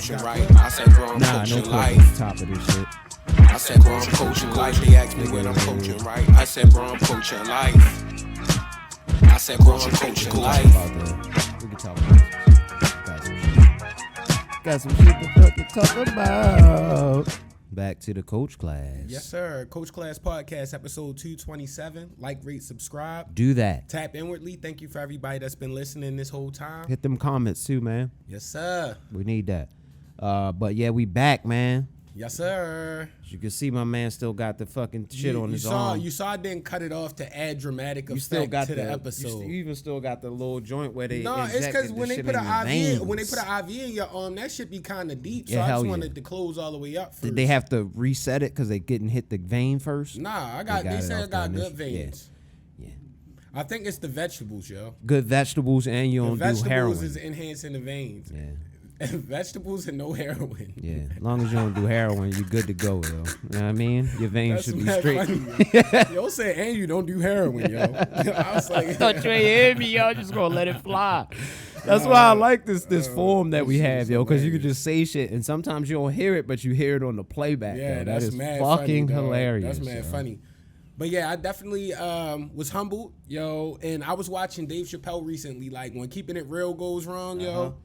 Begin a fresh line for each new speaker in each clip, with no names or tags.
coaching right. I said, bro, I'm coaching life.
Top of this shit.
I said, bro, I'm coaching life. They asked me when I'm coaching right. I said, bro, I'm coaching life. I said, bro, I'm coaching life.
We can talk about this. Got some shit to fucking talk about. Back to the coach class.
Yes, sir. Coach Class Podcast, episode 227. Like, rate, subscribe.
Do that.
Tap inwardly. Thank you for everybody that's been listening this whole time.
Hit them comments too, man.
Yes, sir.
We need that. But yeah, we back, man.
Yes, sir.
As you can see, my man still got the fucking shit on his arm.
You saw I didn't cut it off to add dramatic effect
still got
to the episode.
You even still got the little joint where they
No, it's because when they put an IV in your arm, that shit be kind of deep. So
Yeah,
I just
hell
wanted to close all the way up first.
Did they have to reset it because they getting hit the vein first?
Nah, they said I got good veins.
Yeah.
I think it's the vegetables, yo.
Good vegetables and you don't do heroin.
Vegetables is enhancing the veins.
Yeah.
Vegetables and no heroin.
Yeah, as long as you don't do heroin, you good to go, yo. You know what I mean? Your veins should be straight.
Funny, yo said, and you don't do heroin, yo. I was like,
I thought you ain't hear me, yo. Just gonna let it fly. That's why I like this form that we have, yo, because you can just say shit, and sometimes you don't hear it, but you hear it on the playback.
Yeah,
yo.
that's
that is
mad
fucking
funny,
hilarious.
That's mad funny. But yeah, I definitely was humbled, yo, and I was watching Dave Chappelle recently, like when Keeping It Real goes wrong, yo.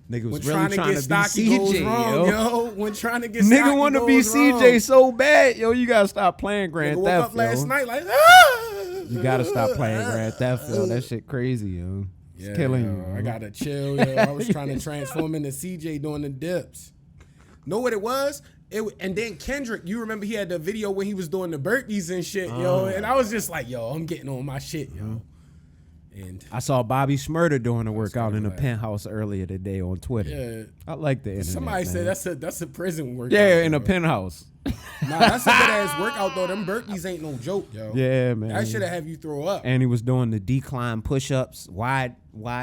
Nigga was
when
really trying to be
stocky
CJ,
goes wrong,
yo.
When trying to get stocky
Nigga want to be CJ so bad, yo. You gotta stop playing Grand
Nigga
Theft,
woke up last
yo.
night like,
You gotta stop playing Grand Theft, yo. That shit crazy, yo. It's killing you.
I gotta chill, yo. I was trying to transform into CJ doing the dips. Know what it was? And then Kendrick, you remember he had the video when he was doing the burpees and shit, yo. And I was just like, yo, I'm getting on my shit, yo. And
I saw Bobby Shmurda doing a workout in the penthouse earlier today on Twitter.
Yeah.
I like the internet.
Somebody
man.
said that's a prison workout.
Yeah, in a penthouse.
Nah, that's a good ass workout though. Them burpees ain't no joke, yo.
Yeah, man.
That should have you throw up.
And he was doing the decline push-ups, wide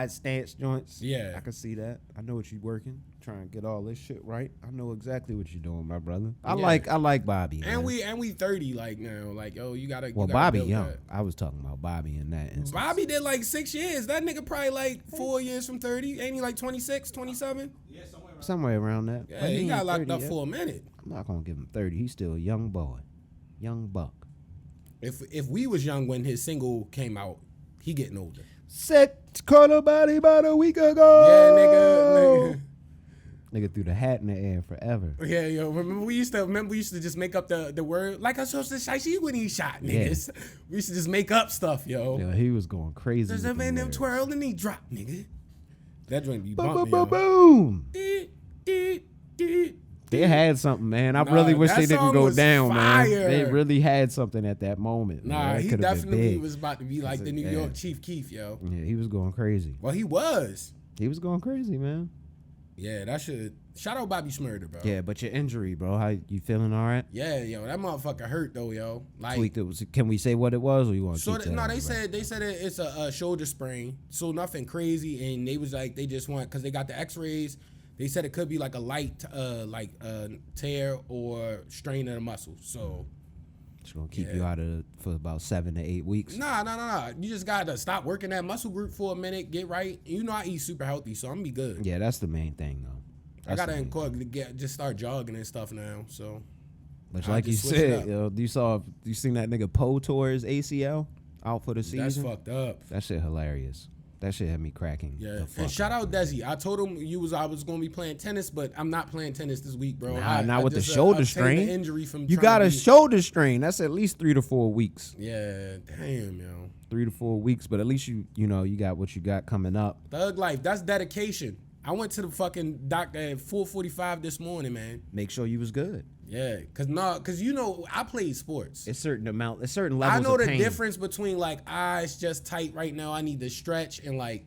stance joints.
Yeah.
I can see that. I know what you working. Trying to get all this shit right. I know exactly what you're doing, my brother. I like Bobby.
And
man.
we 30 like now. Like, yo, you gotta.
Well,
you gotta
Bobby
build
young.
that.
I was talking about Bobby in that instance.
Bobby did like 6 years. That nigga probably like 4 years from 30. Ain't he like 26, 27?
Yeah, somewhere around that.
Yeah, he got locked up for a minute.
I'm not gonna give him 30. He's still a young boy, young buck.
If we was young when his single came out, he getting older.
Set caught body about a week ago.
Yeah, nigga.
Nigga threw the hat in the air forever.
Yeah, yo. Remember we used to just make up the word like I supposed to say when he shot niggas. Yeah. We used to just make up stuff, yo.
Yeah, he was going crazy.
There's a man them twirl and he drop, nigga. That joint be bumping.
Boom. They had something, man. I really wish they didn't go down, man. They really had something at that moment.
Nah,
man.
he definitely was about to be like the New York Chief Keef, yo.
Yeah, he was going crazy.
Well, he was.
He was going crazy, man.
Yeah, that should. Shout out Bobby Shmurda, bro.
Yeah, but your injury, bro. How you feeling? All right?
Yeah, yo, that motherfucker hurt though, yo. Like,
can we say what it was, or you want to?
They said it's a shoulder sprain, so nothing crazy. And they was like, they just want because they got the X-rays. They said it could be like a light, tear or strain of the muscle. So
it's gonna keep you out of for about 7 to 8 weeks.
Nah. You just gotta stop working that muscle group for a minute, get right. You know I eat super healthy, so I'm gonna be good.
Yeah, that's the main thing though.
I gotta just start jogging and stuff now. So,
but like you said, yo, you seen that nigga Poe tore his ACL out for the season?
That's fucked up.
That shit hilarious. That shit had me cracking.
Yeah, and shout out Desi. I told him I was gonna be playing tennis, but I'm not playing tennis this week, bro.
Not with the shoulder strain.
Injury from
you got a shoulder strain. That's at least 3 to 4 weeks.
Yeah, damn, yo.
3 to 4 weeks, but at least you got what you got coming up.
Thug life. That's dedication. I went to the fucking doctor at 4:45 this morning, man.
Make sure you was good.
Yeah, cause I played sports.
It's certain levels.
I know
of
the
pain.
difference between like it's just tight right now. I need to stretch and like,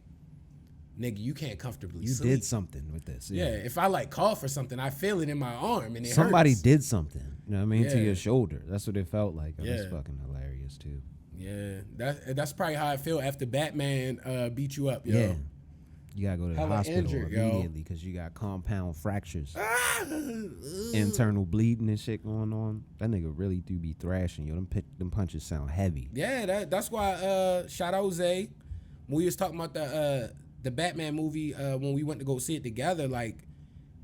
nigga, you can't comfortably sleep.
You did something with this.
Yeah, if I like cough or something, I feel it in my arm and
somebody
hurts.
did something. You know what I mean? To your shoulder. That's what it felt like.
Yeah.
That's fucking hilarious too.
Yeah, that's probably how I feel after Batman beat you up, yo.
Yeah. You gotta go to the hospital
injured,
immediately because you got compound fractures, internal bleeding and shit going on. That nigga really do be thrashing, yo. Them punches sound heavy.
Yeah, that's why. Shout out Zay. When we was talking about the Batman movie when we went to go see it together, like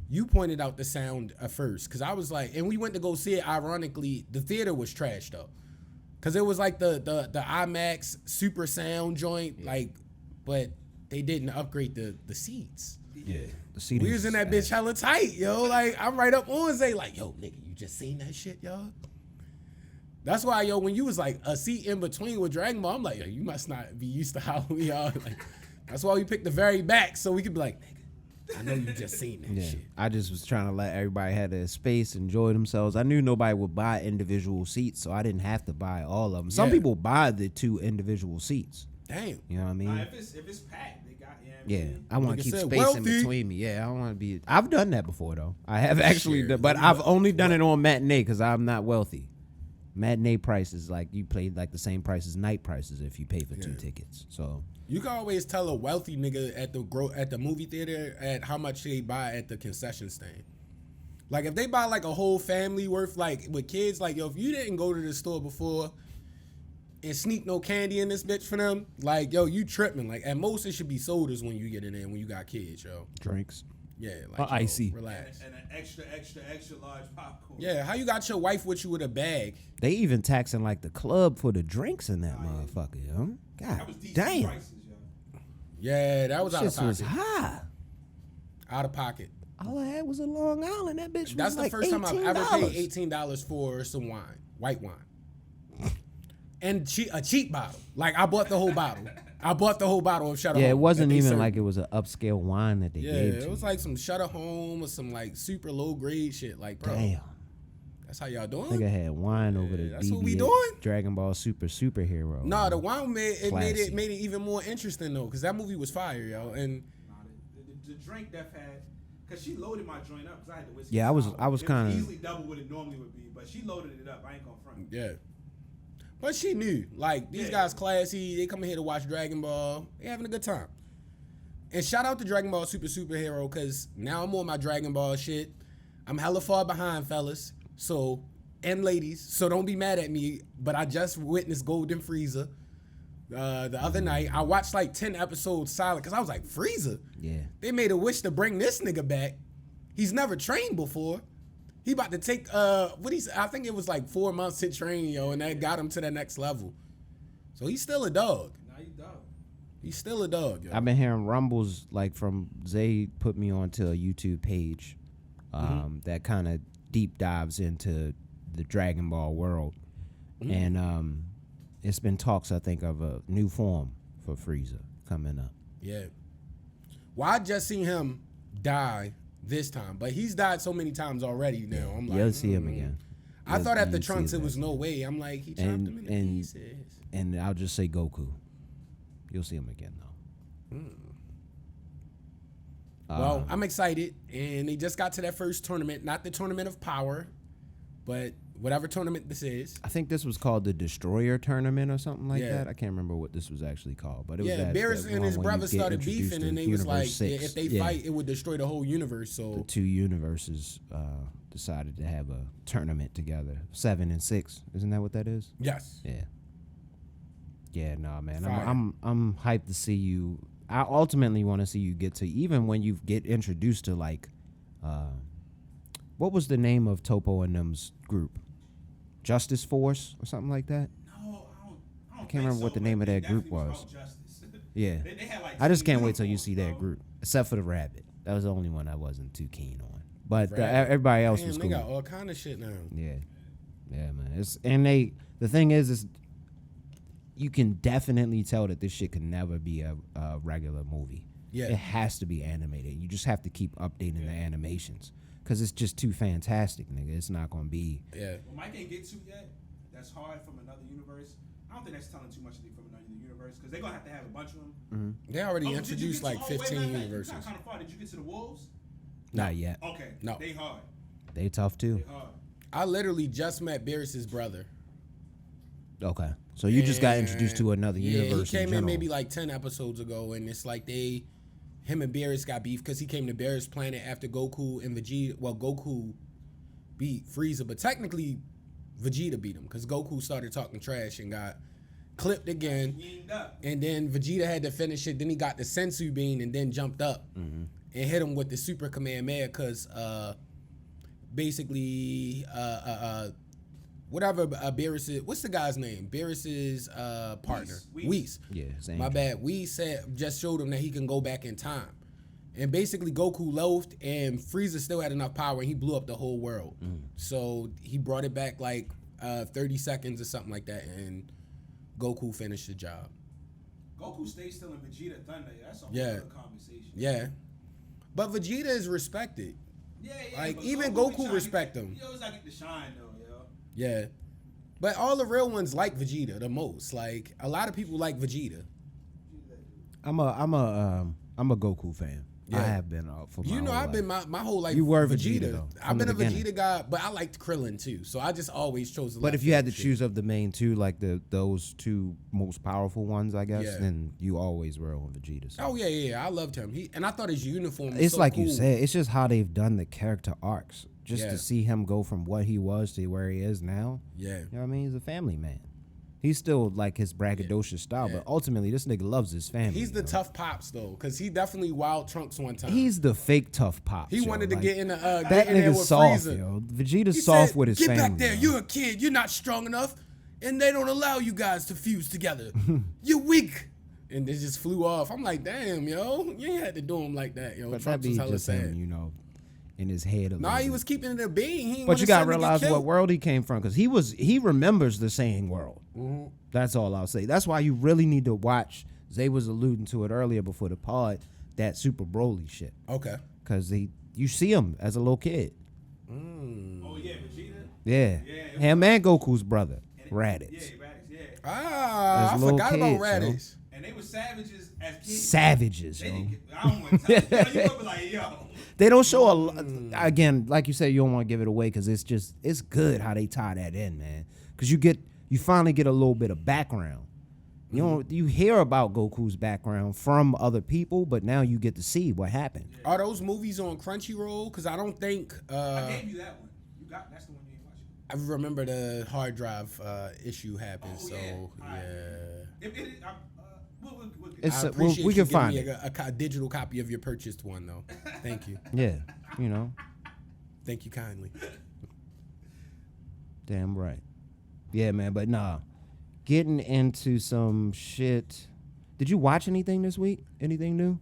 You pointed out the sound at first, because I was like, and we went to go see it. Ironically, the theater was trash though, because it was like the IMAX super sound joint, like, but they didn't upgrade the seats.
Yeah, the seating.
We was in that bitch hella tight, yo. Like, I'm right up on Zay, like, yo, nigga, you just seen that shit, y'all? That's why, yo, when you was like a seat in between with Dragon Ball, I'm like, yo, you must not be used to how we are. Like, that's why we picked the very back, so we could be like, nigga, I know you just seen that shit.
I just was trying to let everybody have their space, enjoy themselves. I knew nobody would buy individual seats, so I didn't have to buy all of them. Some people buy the 2 individual seats.
Damn.
You know what I mean?
If it's packed, they got
I want to keep space
wealthy.
in between me. Yeah, I don't want to be. I've done that before though. I have actually, but I've only done it on matinee because I'm not wealthy. Matinee prices, like, you pay like the same price as night prices if you pay for 2 tickets. So
you can always tell a wealthy nigga at the movie theater at how much they buy at the concession stand. Like, if they buy like a whole family worth, like with kids, like, yo, if you didn't go to the store before and sneak no candy in this bitch for them, like, yo, you tripping. Like, at most it should be sodas when you get in there when you got kids, yo.
drinks.
Yeah, like,
icy.
Relax.
And an extra large popcorn.
Yeah, how you got your wife with you with a bag?
They even taxing like the club for the drinks in that motherfucker, yo. God
That was decent
damn.
prices, yo.
Yeah, that was out of
Shit was
pocket.
high.
Out of pocket.
All I had was a Long Island. That bitch
That's
was
the
like
first time I've ever paid
$18.
$18 for some wine, white wine, and a cheap bottle. Like, I bought the whole bottle. I bought the whole bottle of Shutter Home.
Yeah, it wasn't
that they
even
served.
like it was an upscale wine that they
Yeah,
gave
it
to
was
me.
like some Shutter Home or some like super low grade shit. Like, bro,
Damn.
that's how y'all doing?
Nigga had wine over the
that's what we
BB-8
doing?
Dragon Ball superhero.
Nah, the wine made
Classy.
it even more interesting though, because that movie was fire, yo. And
Nah, the drink Def had, because she loaded my joint up because I had the whiskey.
Yeah, I was
sour.
kinda-
It was easily double what it normally would be, but she loaded it up. I ain't gonna front.
yeah, but she knew, like, these guys classy. They come here to watch Dragon Ball. They having a good time. And shout out to Dragon Ball Superhero, because now I'm on my Dragon Ball shit. I'm hella far behind, fellas. So, and ladies, so don't be mad at me. But I just witnessed Golden Frieza the other night. I watched like 10 episodes silent because I was like, Frieza?
Yeah.
They made a wish to bring this nigga back. He's never trained before. He about to take I think it was like 4 months to train, yo, and that got him to the next level. So he's still a dog.
Now you dog.
He's still a dog, yo.
I've been hearing rumbles like from Zay put me onto a YouTube page that kind of deep dives into the Dragon Ball world. And it's been talks, I think, of a new form for Frieza coming up.
Yeah. Well, I just seen him die this time, but he's died so many times already now. I'm like,
You'll see him again.
I thought after
You'll see
Trunks
him
it was
again.
no way. I'm like, he chopped him into
And-
pieces.
And I'll just say Goku. You'll see him again, though.
Well, I'm excited, and they just got to that first tournament, not the Tournament of Power, but whatever tournament this is.
I think this was called the Destroyer Tournament or something like
Yeah.
that. I can't remember what this was actually called, but it was
Yeah,
that.
Beerus
that
and
one
his
when you
brother
get
started
introduced
beefing,
to
and they was like,
Universe 6.
if they
Yeah.
fight, it would destroy the whole universe.
The
So
2 universes decided to have a tournament together. 7 and 6, isn't that what that is?
yes,
Yeah. Yeah, nah, man.
Fire.
I'm hyped to see you. I ultimately want to see you get to, even when you get introduced to like, what was the name of Topo and them's group? Justice Force or something like that.
No, I don't
can't remember what the name of that group was. Yeah.
They had like
I just
10
can't wait till you see that
uniforms,
group, except for the Rabbit. That was the only one I wasn't too keen on. But
Rabbit.
everybody else
damn,
was
they
cool.
got all kind of shit now.
Yeah, yeah, man. The thing is you can definitely tell that this shit can never be a regular movie.
Yeah.
It has to be animated. You just have to keep updating the animations because it's just too fantastic, nigga. It's not gonna be.
Yeah,
What Mike ain't get to yet, that's hard from another universe. I don't think that's telling too much from another universe because they're gonna have to have a bunch of them.
they already
Oh, did you
introduced
get to-
like
oh, wait,
15
matter of fact,
universes.
You got kind of far. Did you get to the wolves?
Not yet.
Okay.
No.
They hard.
They tough too.
They hard.
I literally just met Beerus's brother.
Okay, so you just got introduced to another
Yeah,
universe.
he came in
general.
maybe like 10 episodes ago, and it's like him and Beerus got beef because he came to Beerus' planet after Goku and Vegeta. Well, Goku beat Frieza, but technically Vegeta beat him because Goku started talking trash and got clipped again.
Yinged up.
And then Vegeta had to finish it. Then he got the Sensu Bean and then jumped up. and hit him with the Super Kamehameha because basically whatever Beerus' what's the guy's name? Beerus' partner. Whis.
Yeah, same.
My bad. Whis just showed him that he can go back in time. And basically Goku loafed and Frieza still had enough power and he blew up the whole world. So he brought it back like 30 seconds or something like that and Goku finished the job.
Goku stays still in Vegeta Thunder. That's a whole other conversation.
Yeah. But Vegeta is respected.
Yeah.
Like even Goku respect him.
He always get the shine though, yo.
Yeah. But all the real ones like Vegeta the most. Like a lot of people like Vegeta.
I'm a Goku fan.
Yeah.
I have been for my whole
I've
life.
been my whole life.
You were Vegeta, though,
I've
from
been
the
a
beginning.
Vegeta guy, but I liked Krillin too. So I just always chose. The
But if
left
you had to
shit.
choose of the main two, like those two most powerful ones, I guess,
Yeah.
then you always were on Vegeta. So.
Oh yeah, I loved him. And I thought his uniform was
It's
so
like
cool.
you said, it's just how they've done the character arcs. Just
Yeah.
to see him go from what he was to where he is now.
Yeah.
You know what I mean? He's a family man. He's still like his braggadocious style, but ultimately this nigga loves his family.
He's the
you know?
tough pops though, because he definitely wild Trunks one time.
He's the fake tough pop.
He wanted to get in the
that
get in there
nigga's
with
soft,
Frieza.
yo. Vegeta's
He
soft
said,
with his
get
family.
back there.
yo.
You're a kid. You're not strong enough, and they don't allow you guys to fuse together. You're weak. And they just flew off. I'm like, damn, yo, you ain't had to do him like that, yo.
But that
Trunks
be
was hella
just
sad.
him, you know, in his head. A
Nah,
little
he
bit.
was keeping it a being. He ain't
But
want
you
his
gotta
son to get
realize what
killed.
world he came from, because he remembers the same world.
Mm-hmm.
That's all I'll say. That's why you really need to watch. Zay was alluding to it earlier before the pod, that Super Broly shit,
Okay.
because you see him as a little kid.
Oh yeah, Vegeta.
Yeah,
Yeah,
him and Goku's brother, Raditz.
Yeah, Raditz. Yeah.
Ah, I
As little
forgot about
kids, yo.
Raditz.
And they were savages as kids.
Savages,
They
yo.
didn't get, I don't want to tell you. You would be like, yo.
They don't show a lot. Again, like you said, you don't want to give it away because it's good how they tie that in, man. Because you finally get a little bit of background. You hear about Goku's background from other people, but now you get to see what happened.
Are those movies on Crunchyroll? Because I don't think
I gave you that one. That's the one you ain't watching.
I remember the hard drive issue happened.
Oh,
so
yeah.
yeah.
Alright. If it, we'll
It's
I
we
appreciate
can
you giving
find
me
it.
a digital copy of your purchased one, though. Thank you.
Yeah, you know,
Thank you kindly.
damn right. Yeah, man, but nah. Getting into some shit. Did you watch anything this week? Anything new?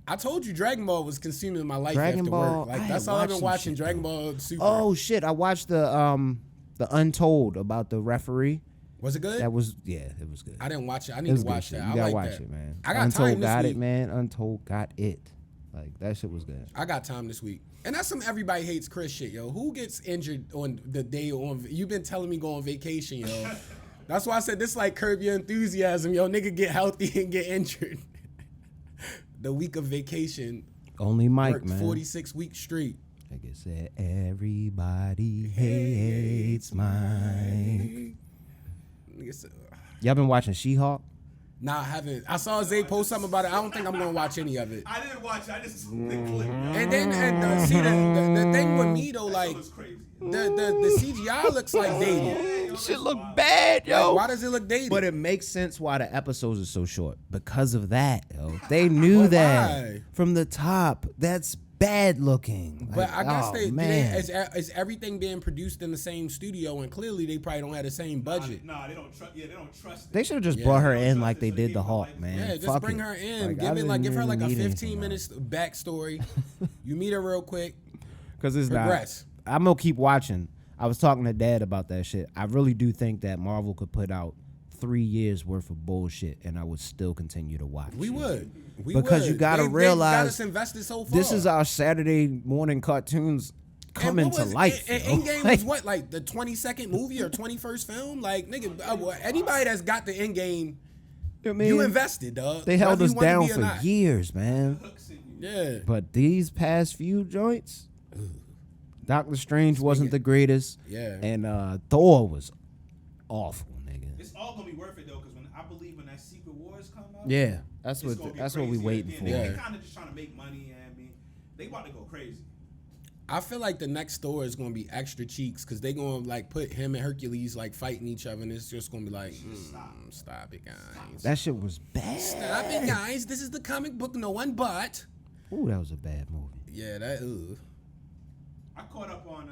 I told you Dragon Ball was consuming my life
Dragon
after
Ball,
work. Like
I
that's
had
all I've
watched
been
some
watching.
shit,
Dragon
though.
Ball Super.
Oh shit! I watched the Untold about the referee.
Was it good?
That was it was good.
I didn't watch it. I
It
need
was
to
good
watch
shit.
that.
You
I
gotta
like
watch
that.
it, man.
I got
Untold
time this
got
week.
it, man. Untold got it. Like that shit was good.
I got time this week. And that's some everybody hates Chris shit, yo. Who gets injured on the day on? You've been telling me go on vacation, yo. That's why I said this like Curb Your Enthusiasm, yo. Nigga get healthy and get injured. The week of vacation.
Only Mike,
Worked
man.
46 weeks straight.
Like I said, everybody hates Mike.
Nigga said,
Y'all been watching She-Hulk?
nah, I haven't. I saw Zay post something about it. I don't think I'm gonna watch any of it.
I didn't watch it. I just the clip.
And then see the thing with me though, like
It's crazy.
the CGI looks like dated.
Shit look bad, yo.
Like, why does it look dated?
But it makes sense why the episodes are so short. Because of that, yo. They knew that
why?
from the top. That's bad looking.
But
Like,
I guess
oh, man.
is everything being produced in the same studio, and clearly they probably don't have the same budget.
Nah, they don't trust. Yeah, they don't trust.
They
it.
should have just
Yeah.
brought her
They don't
in
trust
like
it,
they
so
did
they
the
gave her
Hulk,
life.
man.
Yeah, just
Fuck
bring
it.
her in.
Like,
give her like a
need
15
anything
minutes backstory. You meet her real quick.
Because it's
Progress.
not. I'm gonna keep watching. I was talking to Dad about that shit. I really do think that Marvel could put out 3 years worth of bullshit, and I would still continue to watch.
We would. We
Because
would.
you gotta
They got
realize
us invested so far.
This is our Saturday morning cartoons
And
coming
what
to
was-
life.
And
yo.
Endgame was what, like the 22nd movie or 21st film? Like, nigga, anybody that's got the Endgame,
I mean,
you invested, dog.
They held
Whether
us
you wanna
down
be or
for
not.
years, man.
Hooks in you.
Yeah.
But these past few joints, Doctor Strange wasn't the greatest.
Yeah.
And Thor was awful, nigga.
It's all gonna be worth it though, because I believe when that Secret Wars come out.
Yeah, that's
it's gonna be
what we
crazy
waiting
at
for.
the end.
Yeah.
They kind of just trying to make money. I mean, they about to go crazy.
I feel like the next Thor is gonna be extra cheeks because they gonna like put him and Hercules like fighting each other, and it's just gonna be like, stop it, guys.
That shit was bad.
Stop it, guys. This is the comic book no one bought.
Ooh, that was a bad movie.
Yeah, that.
I caught up on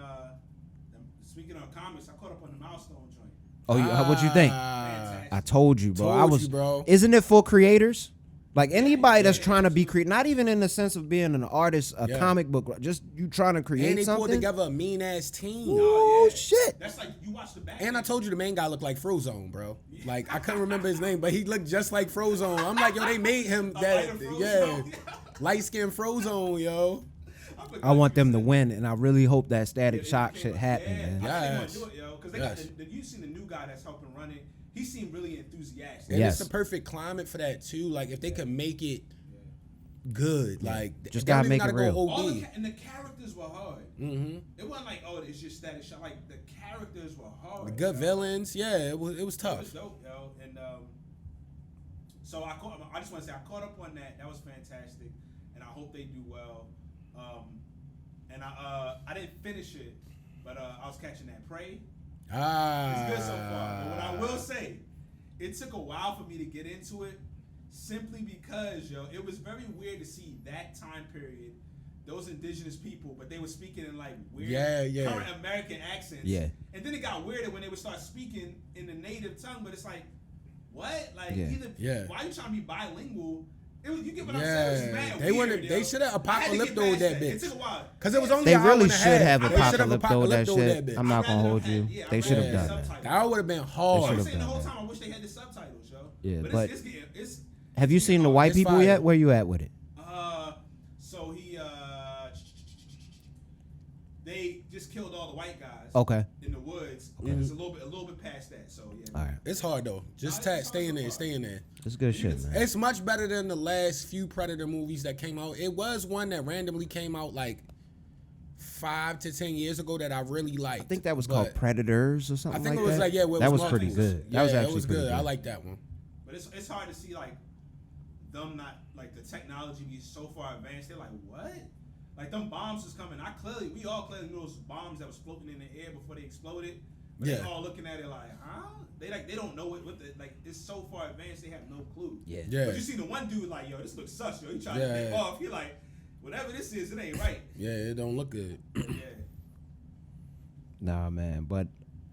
speaking of comics, I caught up on the Milestone joint.
Oh, what'd you think?
Fantastic.
I told you, bro.
Told you, bro.
Isn't it for creators? Like anybody that's trying to be creative, not even in the sense of being an artist, a comic book, just you trying to create
And they
something.
pulled together a mean ass team.
Oh shit!
That's like you watch the back.
And I told you the main guy looked like Frozone, bro. Like I couldn't remember his name, but he looked just like Frozone. I'm like, yo, they made him that, light skinned Frozone, yo.
I want them to win, and I really hope that Static Shock shit happen, man.
Yes.
Do it, yo, because you seen the new guy that's helping run it. He seemed really enthusiastic.
And
Yes.
it's the perfect climate for that too. Like if they could make it good, like
Just
they don't
gotta
even
make
gotta
it
go
real.
OD.
And the characters were hard.
Mm-hmm.
It wasn't like, oh, it's just Static Shock. Like the characters were hard.
The good villains, yeah, it was
It was
tough.
dope, yo. And so I just want to say I caught up on that. That was fantastic, and I hope they do well. And I didn't finish it, but I was catching that Prey. It's good so far. But what I will say, it took a while for me to get into it, simply because, yo, it was very weird to see that time period, those indigenous people, but they were speaking in like weird current American accents.
Yeah.
And then it got weirder when they would start speaking in the native tongue, but it's like, what? Like, why are you trying to be bilingual? You get what I'm saying? It was mad
They
weird,
they should have
I had to get
apocalyptoed
past
that bitch.
It took a while.
Cause it was only
They
an hour
really
and a
should
half.
have
They should have
apocalyptoed that shit.
bitch.
I'm not gonna hold you. They should have done that.
That would have been
I'm
hard.
should've
saying the
done
whole
that.
time I wish they had the subtitles, yo.
Yeah,
but
but
it's
have you seen the white
It's
people
fire.
yet? Where you at with it?
So they just killed all the white guys.
Okay.
In the woods, and it's a little bit past that. So yeah.
All right.
It's hard though. Just
Nah, it's
stay in
hard
there,
so
stay in there.
It's good shit, man.
It's much better than the last few Predator movies that came out. It was one that randomly came out like 5 to 10 years ago that I really liked.
I think that was called Predators or
I
something
think
like
it was
that.
like where it
that was
multiple.
pretty good.
Yeah,
That was
it
actually
was
pretty
good. I like that one.
But it's hard to see like them not like the technology be so far advanced. They're like, what? Like them bombs was coming. We all clearly knew those bombs that was floating in the air before they exploded. But they all looking at it like, huh? They don't know what the like. It's so far advanced. They have no clue.
Yeah.
But you see the one dude like, yo, this looks sus, yo. He trying to take off. He like, whatever this is, it ain't right.
Yeah, it don't look good.
Yeah.
Nah, man. But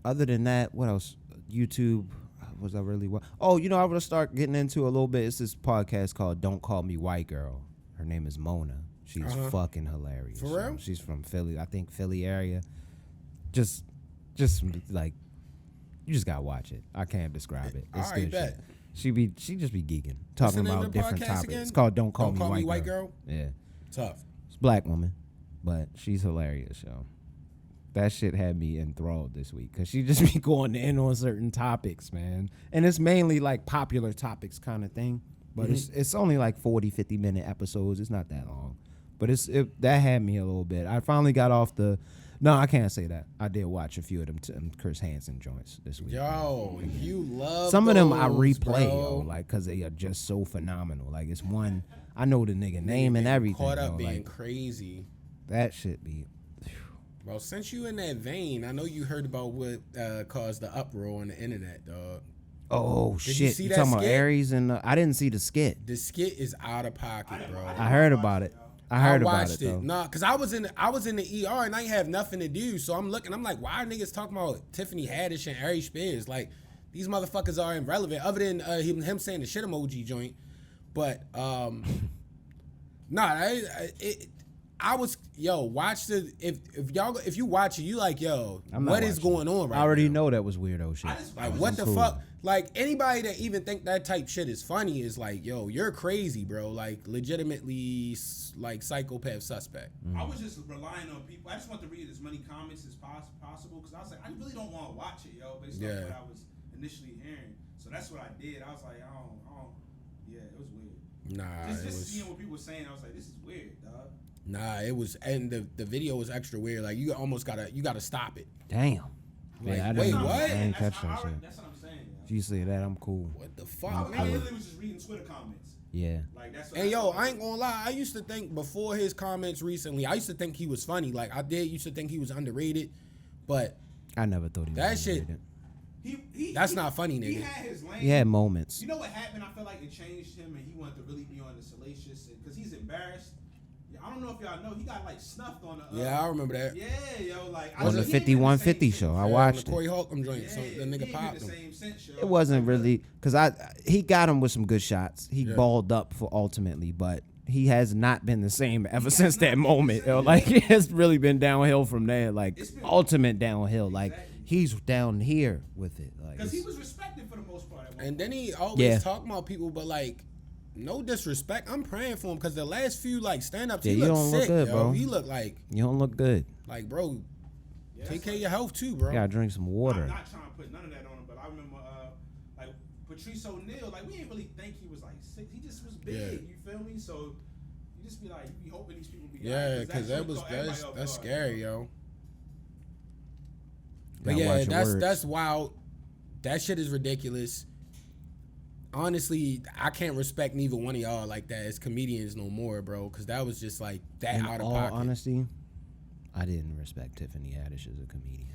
other than that, what else? YouTube. Was I really? Oh, you know, I want to start getting into a little bit. It's this podcast called "Don't Call Me White Girl." Her name is Mona. She's fucking hilarious.
For real?
She's from Philly. I think Philly area. Just like, you just gotta watch it. I can't describe it. It's
All right,
good
bet.
shit. She just be geeking,
What's
talking
the name
about
of the
different
podcast
topics.
again?
It's called "Don't Call Me White
Girl.
Yeah,
Tough.
it's a black woman, but she's hilarious, yo. That shit had me enthralled this week because she just be going in on certain topics, man. And it's mainly like popular topics kind of thing. But it's only like 40, 50-minute episodes. It's not that long. But that had me a little bit. I finally got off the... No, I can't say that. I did watch a few of them Chris Hansen joints this week.
Yo, you love
some of them I
those,
replay,
bro.
yo, like, because they are just so phenomenal. Like, it's one... I know the nigga name and everything.
Caught up
yo.
being
Like,
crazy.
that shit be...
Bro, since you in that vein, I know you heard about what caused the uproar on the internet, dog.
Oh,
Did
shit.
you see
You
that
talking about
skit?
Aries and... I didn't see the skit.
The skit is out of pocket, bro.
I heard about it. I heard about it, though.
Nah, cause I was in the ER and I ain't have nothing to do, so I'm looking. I'm like, why are niggas talking about Tiffany Haddish and Aries Spears? Like, these motherfuckers are irrelevant. Other than him saying the shit emoji joint, but nah, I was watch the if you watch it, you like what is going on right now?
I already know that was weirdo shit.
Like what the fuck? Like anybody that even think that type shit is funny is like, yo, you're crazy, bro. Like legitimately, like psychopath suspect.
I was just relying on people. I just want to read as many comments as possible because I was like, I really don't want to watch it, yo, based on what I was initially hearing. So that's what I did. I was like, I don't. Yeah, it was weird.
Nah,
just seeing what people were saying, I was like, this is weird, dog.
Nah, it was, and the video was extra weird. Like you almost gotta stop it.
Damn.
Like,
I
wait,
didn't-
what?
I ain't catch that
That's
shit.
what I'm saying.
If you say that, I'm cool.
What the fuck?
I literally was just reading Twitter comments.
Yeah.
Like that's. What
And yo, I ain't gonna lie. I used to think before his comments recently, I used to think he was funny. Like I used to think he was underrated, but
I never thought he was
that shit.
underrated.
That's not funny,
He
nigga.
had his lane.
He had moments.
You know what happened? I feel like it changed him, and he wanted to really be on the salacious because he's embarrassed. I don't know if y'all know, he got like snuffed on the.
Yeah, I remember that.
Yeah, yo, like
On the
he ain't been
5150
the same
show,
since.
I
On
watched
the
it.
Corey Holcomb joint.
Yeah,
So the
he
nigga
ain't
popped
been the
him.
same since, yo.
It wasn't really because he got him with some good shots. He
Yeah.
balled up for ultimately, but he has not been the same ever since that moment. Yo. Like it has really been downhill from there. Like
It's been-
ultimate downhill. Like
Exactly.
he's down here with it. Like
Because he
it's-
was respected for the most part. At one
And then
point.
he always
Yeah.
talk about people, but like, no disrespect. I'm praying for him because the last few like stand ups,
Yeah,
he
you
looked
don't look
sick,
good,
yo.
bro.
He looked like
you don't look good.
bro.
Yeah,
Take
that's
care of your health too, bro.
You gotta drink some
I'm
water.
not trying to put none of that on him, but I remember like Patrice O'Neal, like we didn't really think he was like sick. He just was big.
Yeah.
You feel me? So you just be like, you be hoping these people be.
Yeah,
alright,
because
that
that was
shit caught everybody off
that's
guard,
scary,
yo.
yo. But
Gotta
yeah,
watch your words.
that's wild. That shit is ridiculous. Honestly, I can't respect neither one of y'all like that as comedians no more, bro. Because that was just like that
In
out of
all
pocket.
honesty, I didn't respect Tiffany Haddish as a comedian.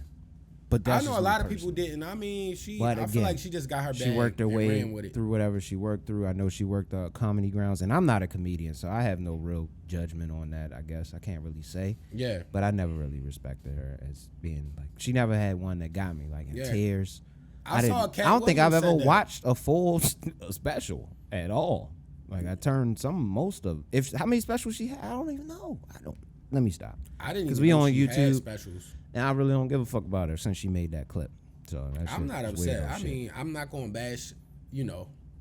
But
I
that's
know
just
a
me
lot of people
personally.
didn't. I mean,
But
I feel
again,
like she just got her bag.
She worked her
and
way
ran with it.
through whatever she worked through. I know she worked comedy grounds, and I'm not a comedian, so I have no real judgment on that. I guess I can't really say,
Yeah.
but I never really respected her as being like she never had one that got me like in
Yeah.
tears.
I saw
didn't.
Cat
I don't think I've
Williams
ever
said that.
watched a full special at all. Like I turned most of how many specials she had. I don't even know. I don't. Let me stop.
I didn't
Because
even
we
know
on
she had
YouTube.
specials.
And I really don't give a fuck about her since she made that clip. So that
I'm
shit
not
was
upset.
weirdo
I
shit.
mean, I'm not going to bash,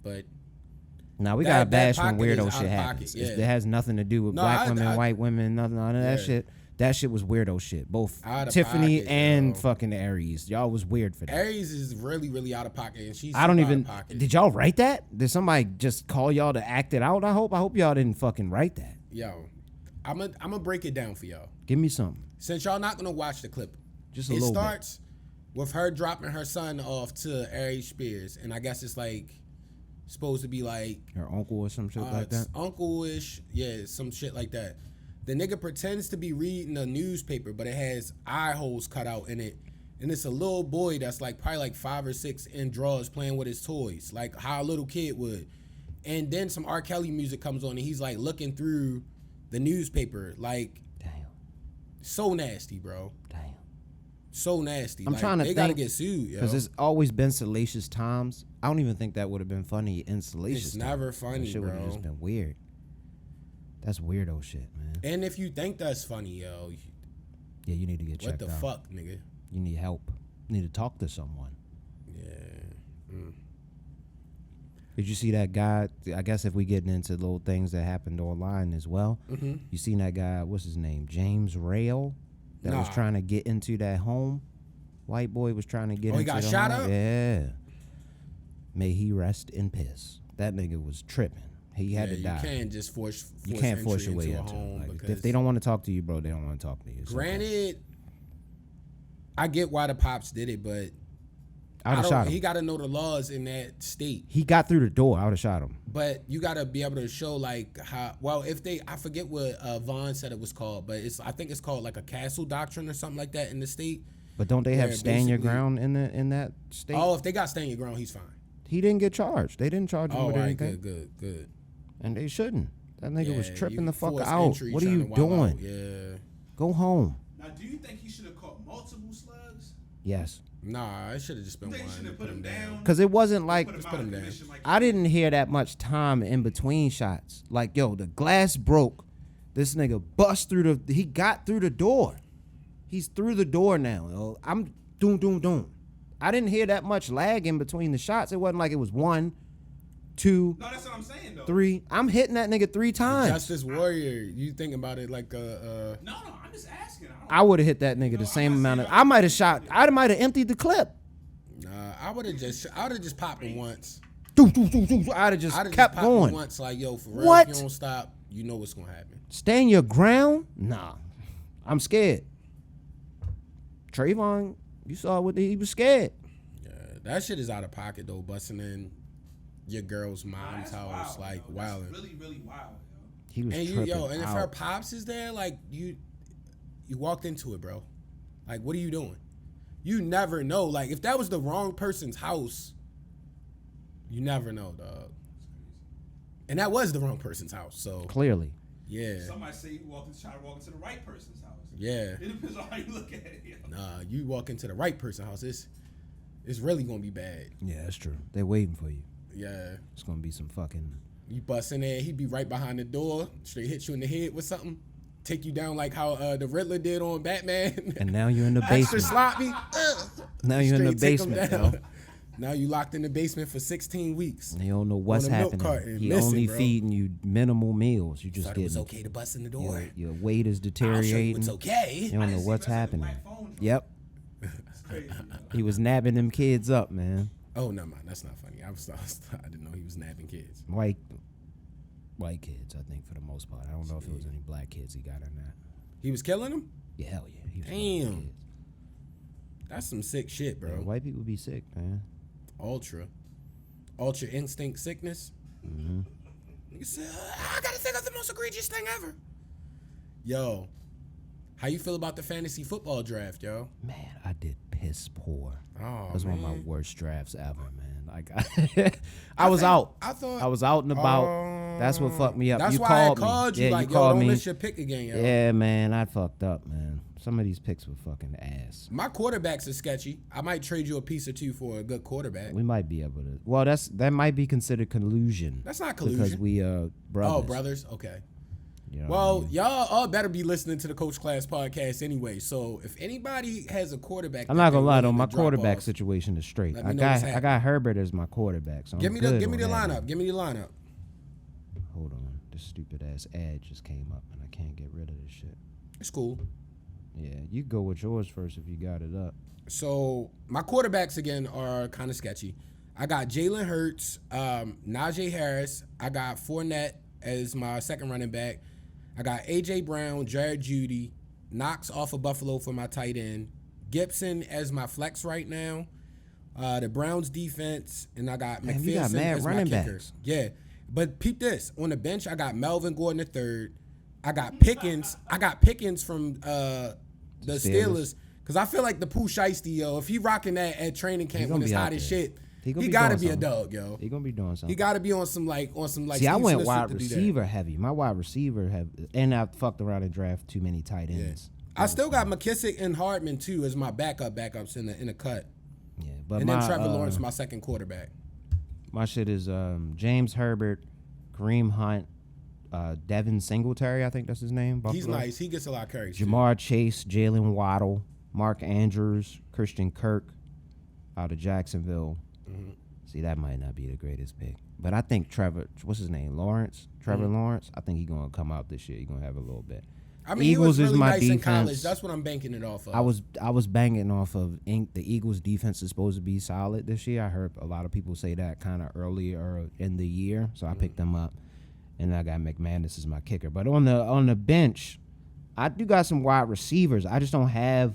but
Now we
That-
gotta bash
that
when
pocket is
weirdo
out
shit
of
happens.
pocket, yeah.
It has nothing to do with
No,
black
I-
women,
I-
white women, none of that
Yeah.
shit. That shit was weirdo shit. Both
Out of
Tiffany
pocket,
and
yo.
fucking Aries. Y'all was weird for that.
Aries is really, really out of pocket, and she's
I don't
super
even.
out of pocket.
Did y'all write that? Did somebody just call y'all to act it out? I hope y'all didn't fucking write that.
Yo, I'm gonna break it down for y'all.
Give me something.
Since y'all not gonna watch the clip,
Just a
it
little bit.
starts with her dropping her son off to Aries Spears, and I guess it's like supposed to be like
Her uncle or some shit like that.
uncle-ish, yeah, some shit like that. The nigga pretends to be reading a newspaper, but it has eye holes cut out in it, and it's a little boy that's like probably like 5 or 6 in drawers playing with his toys, like how a little kid would. And then some R. Kelly music comes on, and he's like looking through the newspaper, like
Damn.
so nasty, bro.
Damn.
So nasty.
I'm
Like,
trying to
they gotta
think,
get sued, yo.
Because it's always been salacious times. I don't even think that would have been funny in salacious
It's
times.
never
That
funny,
shit would have
bro.
just been weird. That's weirdo shit, man.
And if you think that's funny, yo,
Yeah, you need to get
what
checked
the
out.
fuck, nigga?
You need help. You need to talk to someone.
Yeah.
Did you see that guy? I guess if we getting into little things that happened online as well, you seen that guy? What's his name? James Rail, that was
Nah.
trying to get into that home. White boy was trying to get
Oh, he
into
got
the
shot
home.
up?
Yeah. May he rest in piss. That nigga was tripping. He had
Yeah,
to die.
You can't just force
You can't force your
entry
way
into a
into
home
it. Like,
because
if they don't want to talk to you, bro, they don't want to talk to you. It's okay.
Granted, I get why the pops did it, but
I would have shot him.
he got to know the laws in that state.
He got through the door. I would have shot him.
But you got to be able to show like how. Well, if they, I forget what Vaughn said it was called, but I think it's called like a castle doctrine or something like that in the state.
But don't they have
Yeah,
stand your
basically-
ground in that state?
Oh, if they got stand your ground, he's fine.
He didn't get charged. They didn't charge him
Oh,
with
all right,
anything.
good.
And they shouldn't. That nigga was
Yeah,
tripping
you
the fuck
force
out.
entry
What are
trying
you
to wild
doing?
out. Yeah.
Go home.
Now, do you think he should have caught multiple slugs?
Yes.
Nah, it should have just been
You think he
one.
should
to
have put him down?
Because it wasn't like,
Put him
put
out
him
of
down.
commission like
I didn't hear that much time in between shots. Like, yo, the glass broke. This nigga bust through he got through the door. He's through the door now. Yo. I'm doom. I didn't hear that much lag in between the shots. It wasn't like it was 1, 2,
No, that's what I'm saying though.
3. I'm hitting that nigga 3 times.
Justice Warrior, you think about it like
No, I'm just asking.
I would have hit that nigga the same amount of. I might have shot. I might have emptied the clip.
nah, I would have just popped him once.
I'd have just
I'd have
kept
just popped him
going.
once, like yo, for real.
What?
If you don't stop, you know what's gonna happen.
Stand your ground? Nah, I'm scared. Trayvon, you saw what he was scared.
Yeah, that shit is out of pocket though. Busting in your girl's
Nah,
mom's
that's
house,
wild,
like
yo. That's
wilding.
really, really wild, yo.
He was
And you,
tripping
and if
out.
her pops is there, like you walked into it, bro. Like, what are you doing? You never know. Like, if that was the wrong person's house, you never know, dog. And that was the wrong person's house. So
Clearly,
Yeah.
Somebody say you try to walk into the right person's house.
Yeah.
It depends on how you look at it. Yo.
Nah, you walk into the right person's house, it's really gonna be bad.
Yeah, that's true. They're waiting for you.
Yeah.
It's gonna be some fucking.
You bust in there, he be right behind the door, straight hit you in the head with something, take you down like how the Riddler did on Batman.
And now you're in the
Extra
basement.
sloppy.
Now you're in the
Straight take 'em
basement,
down.
yo.
Now you locked in the basement for 16 weeks.
They don't know what's
On a milk
happening.
carton,
He
missing,
only
bro.
feeding you minimal meals. You just
Thought it was
getting
okay to bust in the door.
your weight is
I'll show you
deteriorating.
it's okay.
You don't know what's happening. Yep.
It's crazy. Yo.
He was nabbing them kids up, man.
Oh, no, man, that's not funny. I didn't know he was nabbing kids.
White kids, I think, for the most part. I don't know if it was any black kids he got or not.
He was killing them?
Yeah, hell yeah. He was fucking
Damn.
kids.
That's some sick shit, bro.
Yeah, white people be sick, man.
Ultra instinct sickness. Nigga said, I gotta think of the most egregious thing ever. Yo, how you feel about the fantasy football draft, yo?
Man, I did piss poor.
Oh,
That was one of my
man.
worst drafts ever, man. Like I was out.
I thought
I was out and about. That's what fucked me up.
That's
you
why
called
I called
me.
you.
Yeah,
Like,
you
yo,
called
don't
me.
miss your pick again, yo.
Yeah, man, I fucked up, man. Some of these picks were fucking ass.
My quarterbacks are sketchy. I might trade you a piece or two for a good quarterback.
We might be able to. Well, that might be considered collusion.
That's not collusion.
Because we brothers.
Oh, brothers? Okay.
You know
Well,
what I mean?
y'all all better be listening to the Coach Class podcast anyway. So if anybody has a quarterback,
I'm
that
not
they're
gonna lie though,
willing
my
to drop
quarterback
off,
situation is straight.
Let me
I
know what's
got
happening.
Herbert as my quarterback, so
give
I'm
me
good
the
on that,
lineup.
man.
Give me the lineup.
Hold on, this stupid ass ad just came up and I can't get rid of this shit.
It's cool.
Yeah, you go with yours first if you got it up.
So my quarterbacks again are kind of sketchy. I got Jalen Hurts, Najee Harris. I got Fournette as my second running back. I got A.J. Brown, Jared Judy, Knox off of Buffalo for my tight end, Gibson as my flex right now, the Browns defense, and I got
Damn, you got
McPherson
mad
as my
running
kicker.
backs.
Yeah, but peep this. On the bench, I got Melvin Gordon III. I got Pickens. I got Pickens from the Steelers. Because I feel like the Pooh Shiesty, yo, if he rocking that at training camp
gonna
when it's
be out
hot as
there.
shit,
He gonna
he
be
gotta
doing
be a
something.
dog, yo.
He gonna be doing something.
He gotta be on some like
See,
Steve
I went
Smith
wide
shit to do that.
receiver heavy. My wide receiver heavy, and I fucked around and draft too many tight ends.
I still got McKissick and Hardman too as my backups in the cut,
Yeah, but
and
my
then Trevor Lawrence my second quarterback.
my shit is James Herbert, Kareem Hunt, Devin Singletary. I think that's his name. Buffalo.
He's nice. He gets a lot of carries. too.
Jamar Chase, Jalen Waddle, Mark Andrews, Christian Kirk out of Jacksonville.
Mm-hmm.
See, that might not be the greatest pick. But I think what's his name? Lawrence? Trevor
Mm-hmm.
Lawrence? I think he's going to come out this year. He's going to have a little bit.
I mean,
Eagles
he was
is
really
my
nice in college.
defense.
That's what I'm banking it off of.
I was banging off of the Eagles defense is supposed to be solid this year. I heard a lot of people say that kind of earlier in the year, so I picked them up. And I got McManus as my kicker. But on the bench, I do got some wide receivers. I just don't have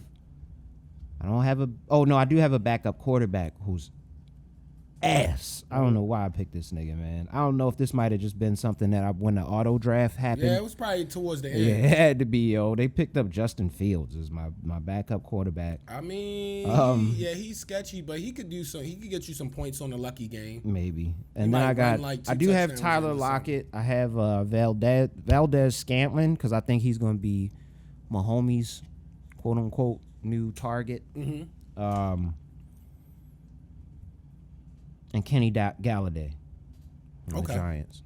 I do have a backup quarterback who's ass. I don't know why I picked this nigga, man. I don't know if this might have just been something that when the auto draft happened.
Yeah, it was probably towards the end.
Yeah, it had to be, yo. They picked up Justin Fields as my backup quarterback.
I mean, yeah, he's sketchy, but he could do so. He could get you some points on the lucky game.
Maybe. And
might
then I got
run like 2
I do have
touchdowns
Tyler
or something.
Lockett. I have Valdez Scantling because I think he's going to be Mahomes' quote unquote new target.
Mm-hmm.
And Kenny Galladay from
Okay.
the Giants.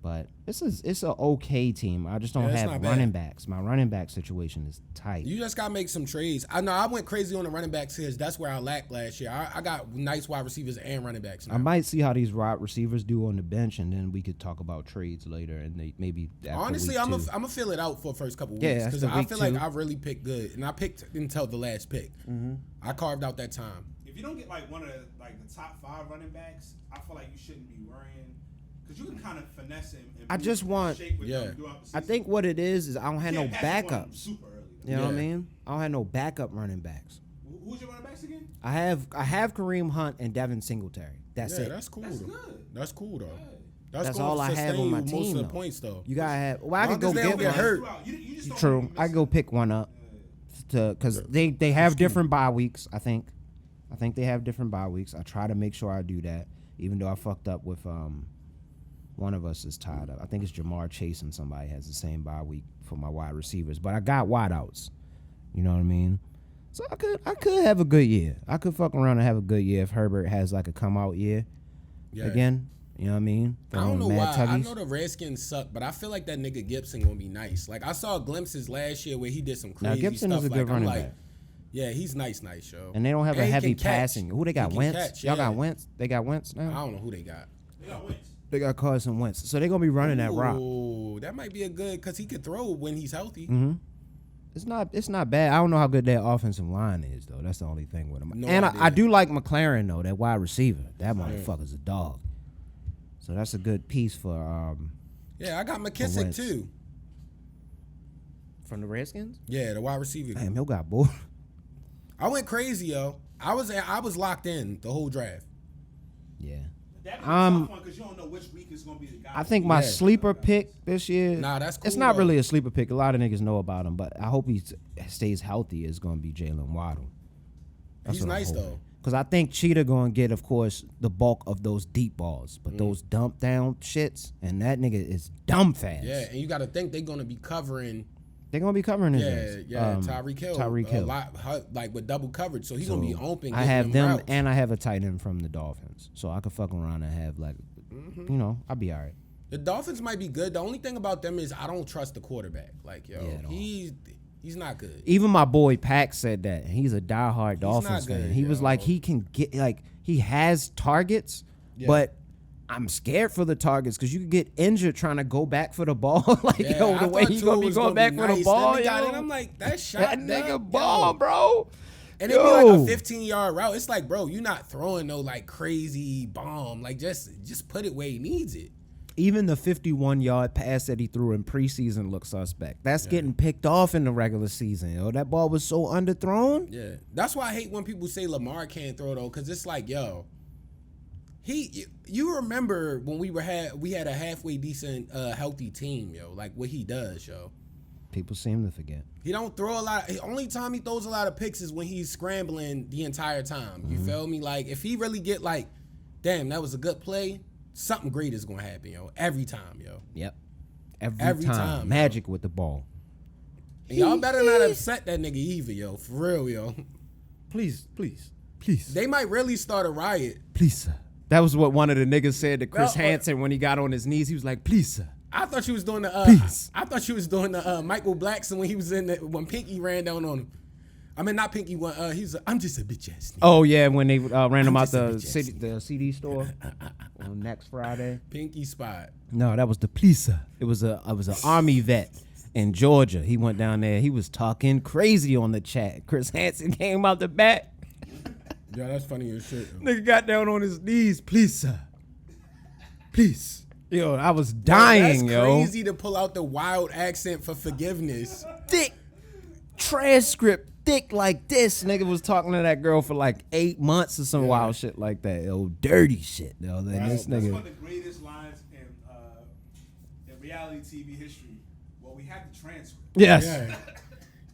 But it's an okay team. I just don't
Yeah, it's
have
not bad.
running backs. My running back situation is tight.
You just gotta make some trades. I know I went crazy on the running backs because that's where I lacked last year. I got nice wide receivers and running backs now.
I might see how these wide receivers do on the bench, and then we could talk about trades later. And maybe after
Honestly,
week
I'm
two.
gonna fill it out for the first couple
Yeah,
weeks because
after
I
week
feel
2.
like I really picked good, and I picked until the last pick.
Mm-hmm.
I carved out that time.
If you don't get like one of the top 5 running backs, I feel like you shouldn't be worrying because you can kind of finesse him. And
I just want-
shape with
yeah.
them throughout the
I
season.
think what it is I don't have no
You can't pass one
backups.
super early, though.
You know what I
Yeah.
mean? I don't have no backup running backs.
Who's your running backs again?
I have Kareem Hunt and Devin Singletary. That's
Yeah,
it.
that's cool.
That's
though.
good.
That's cool though.
That's
gonna
all I have
sustain
on my
you most
team,
of the
though.
points though.
You gotta have. Well, I
Long
could go
as they
get
don't get
one.
hurt.
You just don't
True.
wanna
I
miss
go
it.
pick one up because they have different bye weeks. I think they have different bye weeks. I try to make sure I do that, even though I fucked up with One of us is tied up. I think it's Jamar Chase and somebody has the same bye week for my wide receivers. But I got wideouts. You know what I mean? So I could have a good year. I could fuck around and have a good year if Herbert has like a come out year again. You know what I mean?
I don't know why. I know the Redskins suck, but I feel like that nigga Gibson gonna be nice. Like I saw glimpses last year where he did some crazy
Gibson
stuff.
is a good running back.
Yeah, he's nice, yo.
And they don't have a heavy passing. Who they got? Wentz?
Catch,
Y'all got Wentz? They got Wentz now?
I don't know who they got.
They got Wentz.
They got Carson Wentz. So they're going to be running that rock.
Oh, that might be a good, because he could throw when he's healthy.
Mm-hmm. It's not bad. I don't know how good their offensive line is, though. That's the only thing with him.
No
and
idea.
I do like McLaren, though, that wide receiver. That motherfucker's a dog. So that's a good piece for
Yeah, I got McKissick, too.
From the Redskins?
Yeah, the wide receiver.
Damn, he got bored.
I went crazy, yo. I was locked in the whole draft.
Yeah.
That'd be a tough one because you don't know which week is going to be the guy.
I think my sleeper pick this year.
Nah, that's cool.
It's not
though.
really a sleeper pick. A lot of niggas know about him, but I hope he stays healthy. Is going to be Jalen Waddle.
He's nice though.
Because I think Cheetah going to get, of course, the bulk of those deep balls, but those dump down shits, and that nigga is dumb fast.
Yeah, and you got to think they're going to be covering.
They're going to be covering his
Tyreek Hill.
Tyreek Hill.
A lot, like with double coverage, so he's going to be open.
I have them,
routes.
and I have a tight end from the Dolphins, so I could fuck around and have like, you know, I'll be all right.
The Dolphins might be good. The only thing about them is I don't trust the quarterback. Like, yo, he's not good.
Even my boy Pack said that, and he's a diehard Dolphins
not good,
fan. He was like, he can get, like, he has targets, but I'm scared for the targets because you could get injured trying to go back for the ball. Like, yo, the way he gonna be going back for the ball, yo.
And I'm like, that shot,
That nigga ball, bro.
And it'd be like a 15-yard route. It's like, bro, you're not throwing no like crazy bomb. Like just put it where he needs it.
Even the 51-yard pass that he threw in preseason looks suspect. That's getting picked off in the regular season. Yo, that ball was so underthrown.
Yeah, that's why I hate when people say Lamar can't throw though, because it's like, yo, you remember when we had a halfway decent, healthy team, yo, like what he does, yo.
People seem to forget.
He don't throw a lot. The only time he throws a lot of picks is when he's scrambling the entire time. You feel me? Like if he really get like, damn, that was a good play. Something great is gonna happen, yo. Every time, yo.
Yep. Every time. Magic with the ball.
And y'all better not upset that nigga either, yo. For real, yo.
Please.
They might really start a riot.
Please, sir. That was what one of the niggas said to Chris Hansen when he got on his knees. He was like, please, sir.
I thought she was doing the
Please.
I thought she was doing the Michael Blackson when he was when Pinky ran down on him. I mean, not Pinky. When he's I'm just a bitch ass nigga.
Oh yeah, when they ran him out the CD store on next Friday.
Pinky spot.
No, that was the police, sir. It was an army vet in Georgia. He went down there. He was talking crazy on the chat. Chris Hansen came out the back.
Yeah, that's funny as shit. Yo.
Nigga got down on his knees. Please, sir. Please. Yo, I was dying,
that's crazy to pull out the wild accent for forgiveness.
Thick transcript, thick like this. Nigga was talking to that girl for like 8 months or some wild shit like that. Yo, dirty shit. Yo, then this
That's
nigga.
one of the greatest lines in reality TV history. Well, we have the transcript.
Yes.
Yeah.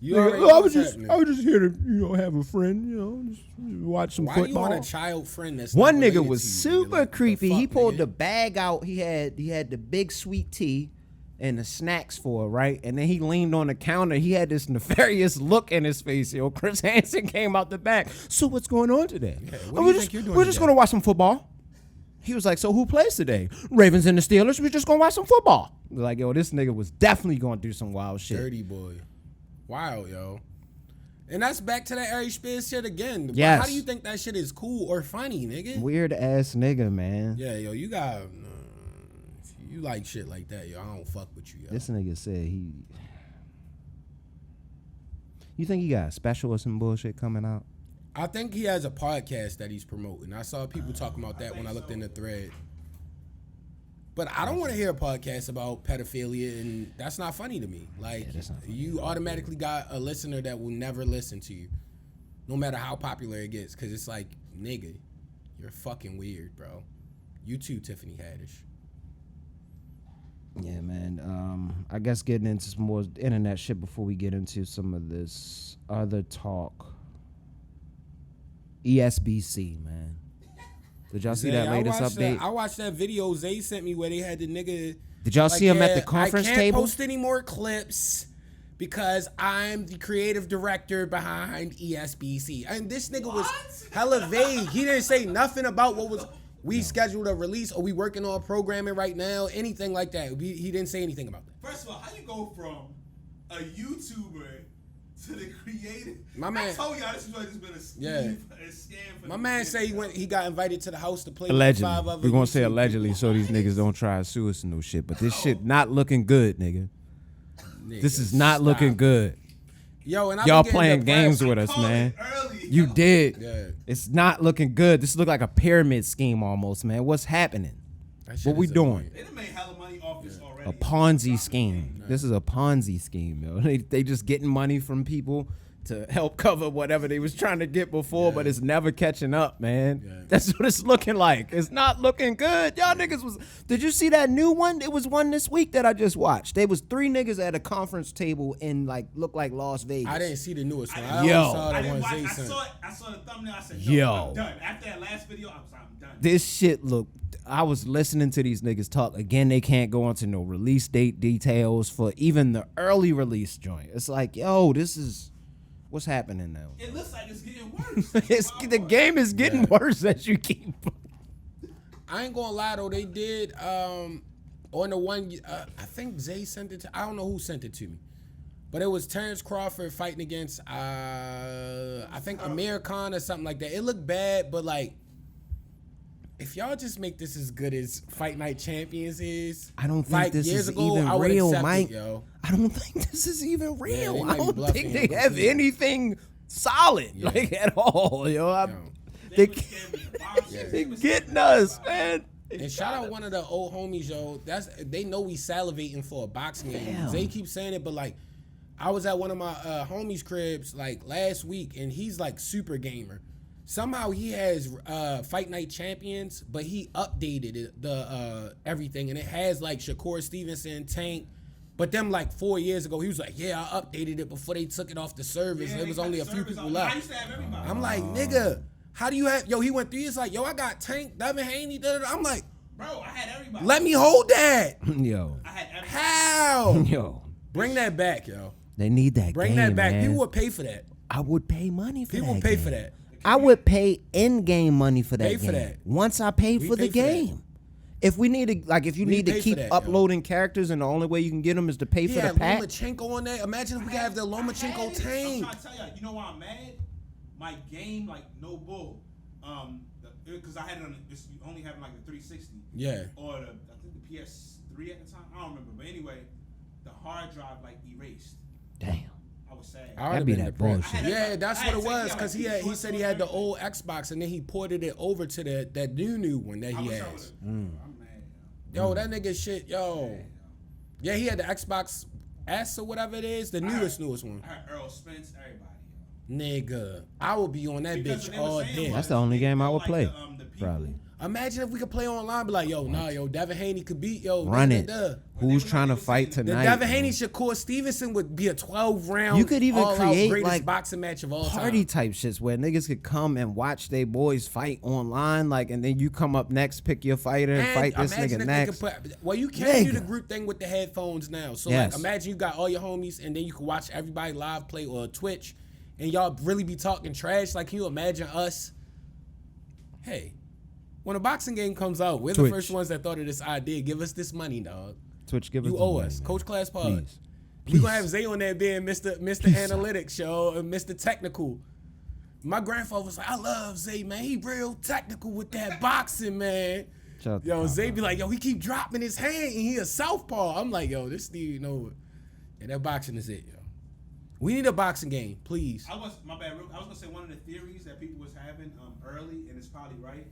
Nigga, I was just here to have a friend, just watch some football.
Why do you want a child friend that's
One
not
nigga
related
was
to you,
super
like,
creepy.
the
He
fuck,
pulled
nigga?
the bag out. He had the big sweet tea and the snacks for her, right? And then he leaned on the counter. He had this nefarious look in his face. Yo, Chris Hansen came out the back. So what's going on today?
what do you think you're doing
We're just
today?"
gonna watch some football. He was like, so who plays today? Ravens and the Steelers. We're just gonna watch some football. Like, yo, this nigga was definitely gonna do some wild shit.
Dirty boy. Wild, yo. And that's back to that Aries Spears shit again. But
Yes.
how do you think that shit is cool or funny, nigga?
Weird ass nigga, man.
Yeah, yo, you got... if you like shit like that, yo, I don't fuck with you, yo.
This nigga said he... You think he got a special or some bullshit coming out?
I think he has a podcast that he's promoting. I saw people talking about that when I looked in the thread. But I don't want to hear a podcast about pedophilia, and that's not funny to me. Like,
that's not funny.
you automatically got a listener that will never listen to you, no matter how popular it gets, because it's like, nigga, you're fucking weird, bro. You too, Tiffany Haddish.
Yeah, man. I guess getting into some more internet shit before we get into some of this other talk. ESBC, man. Did y'all see
Zay,
that latest update?
I watched that video Zay sent me where they had the nigga.
Did y'all see him at the conference
I can't
table?
post any more clips because I'm the creative director behind ESBC. And this nigga was hella vague. He didn't say nothing about what was we scheduled a release or we working on programming right now, anything like that. He didn't say anything about that.
First of all, how you go from a YouTuber to the creative?
My man,
I told y'all this is just been a scam.
Yeah.
A scam for
my
the
man
beginning.
say he got invited to the house to play
Allegedly.
with 5 other
We're going to say
YouTubers.
allegedly so these niggas don't try to sue us and no shit. But this shit not looking good, nigga. This is not
Stop.
looking good.
Yo, and
Y'all playing games with us,
Called
man.
it early,
You
yo.
did.
Yeah.
It's not looking good. This look like a pyramid scheme almost, man. What's happening?
That shit
What we
is
doing?
annoying.
They done made hella money off this already.
A Ponzi scheme. This is a Ponzi scheme, yo. They just getting money from people to help cover whatever they was trying to get before, but it's never catching up, man.
Yeah.
That's what it's looking like. It's not looking good. Y'all niggas was. Did you see that new one? It was one this week that I just watched. There was 3 niggas at a conference table in looked like Las Vegas.
I didn't see the newest one.
I
I only
Yo.
saw
I
the
didn't
one
watch.
Zay
I
sent.
saw it. I saw the thumbnail. I said,
Yo.
I'm done. After that last video, I'm done.
This shit I was listening to these niggas talk. Again, they can't go into no release date details for even the early release joint. It's like, yo, this is what's happening now.
It looks like it's getting worse.
The game is getting worse as you keep.
I ain't gonna lie though, they did on the one I think Zay sent it to, I don't know who sent it to me. But it was Terrence Crawford fighting against I think Amir Khan or something like that. It looked bad, but like if y'all just make this as good as Fight Night Champions is,
I don't think
like
this
years
is
ago,
even
I would
real,
accept
Mike.
it, yo.
I don't think this is even
they
real. I
might be
don't
bluffing
think they have
completely.
anything solid like at all, yo.
They
They,
was scamming the boxers.
they getting us, man.
And shout out one of the old homies, yo. They know we salivating for a boxing game.
Damn.
They keep saying it, but like, I was at one of my homies' cribs like last week, and he's like super gamer. Somehow he has Fight Night Champions, but he updated it, the everything, and it has like Shakur Stevenson, Tank. But them like 4 years ago, he was like, "Yeah, I updated it before they took it off the service.
Yeah,
There
they
was
cut
only
the
a few
service
people
off. I
left."
used to have everybody.
I'm like, nigga, how do you have? Yo, he went through. He's like, yo, I got Tank, Devin Haney. I'm like,
Bro, I had everybody.
let me hold that.
Yo,
I had everybody.
How?
yo,
Bring that back, yo.
they need that.
Bring
game,
that back.
man.
People would pay for that.
I would pay money for
People
that.
would pay
game.
for that.
I would pay in-game money for that
Pay for
game.
that.
Once I paid
We
for the
pay for that.
game. If we need to, like, if you
We
need to
pay for
keep
that, yo.
uploading characters and the only way you can get them is to pay
He
for the
had
pack.
Lomachenko on there. Imagine if we could have the Lomachenko
I'm
tank.
trying to tell y'all, you know why I'm mad? My game, like, no bull. Because I had it on, it's only having like the 360.
Yeah.
Or I think the PS3 at the time. I don't remember. But anyway, the hard drive, like, erased.
Damn.
I was sad.
I would've
That'd be
been
that
depressed.
bullshit.
Yeah, that's
I
what
had
it
to
was.
take
Because he said he had the old Xbox and then he ported it over to that new one that
I
he
wish I
has.
would've- I'm mad,
Yo, that nigga shit, yo. Yeah, he had the Xbox S or whatever it is, the newest one.
I heard Earl Spence, everybody.
Nigga, I would be on that
Because
bitch
what they were
all
saying
day.
was
That's the only
they
game I
felt
would
like
play.
the people-
Probably.
Imagine if we could play online, be like, yo, nah, yo, Devin Haney could beat, yo,
Run it.
duh.
Who's trying to fight
The
tonight?
Devin
man?
Haney Shakur Stevenson would be a 12-round.
You could even
all-out
create,
greatest
like,
boxing match of all
Party
time.
type shits where niggas could come and watch their boys fight online, like, and then you come up next, pick your fighter, and fight this
imagine
nigga
if
next.
they could well, you can do the
Nigga.
group thing with the headphones now. So
Yes.
like, imagine you got all your homies, and then you can watch everybody live play or Twitch, and y'all really be talking trash. Like, can you imagine us? Hey, when a boxing game comes out, we're the
Twitch.
first ones that thought of this idea. Give us this money, dog.
Twitch, give us
You
the
owe
money,
us.
man.
Coach Class Pod.
Please.
We gonna have Zay on there being Mr. Analytics, yo, and Mr. Technical. My grandfather was like, I love Zay, man. He real technical with that boxing, man.
Shout out to
Yo,
Papa.
Zay be like, yo, he keep dropping his hand and he a southpaw. I'm like, yo, this dude, you know, yeah, that boxing is it, yo. We need a boxing game, please.
My bad. I was gonna say one of the theories that people was having early, and it's probably right.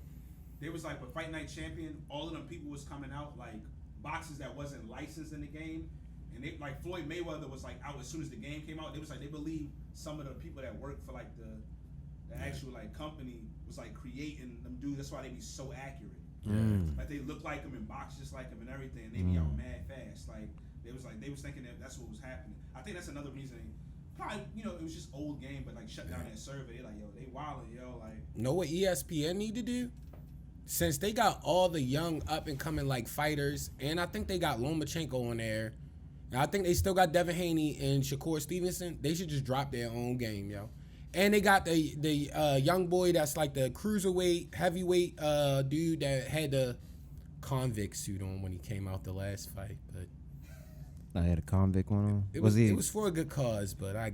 They was like, with Fight Night Champion, all of them people was coming out like boxers that wasn't licensed in the game, and they like Floyd Mayweather was like out as soon as the game came out. They was like, they believe some of the people that work for like the actual like company was like creating them dudes. That's why they be so accurate. Like they look like them and box just like them and everything. And they be out mad fast. Like they was thinking that that's what was happening. I think that's another reason. Probably, you know, it was just old game, but like shut down that server. They like, yo, they wildin', yo, like.
Know what ESPN need to do? since they got all the young up and coming like fighters, and I think they got Lomachenko on there, and I think they still got Devin Haney and Shakur Stevenson. They should just drop their own game, yo. And they got the young boy that's like the cruiserweight, heavyweight dude that had the convict suit on when he came out the last fight. But
I had a convict one on.
it was for a good cause, but I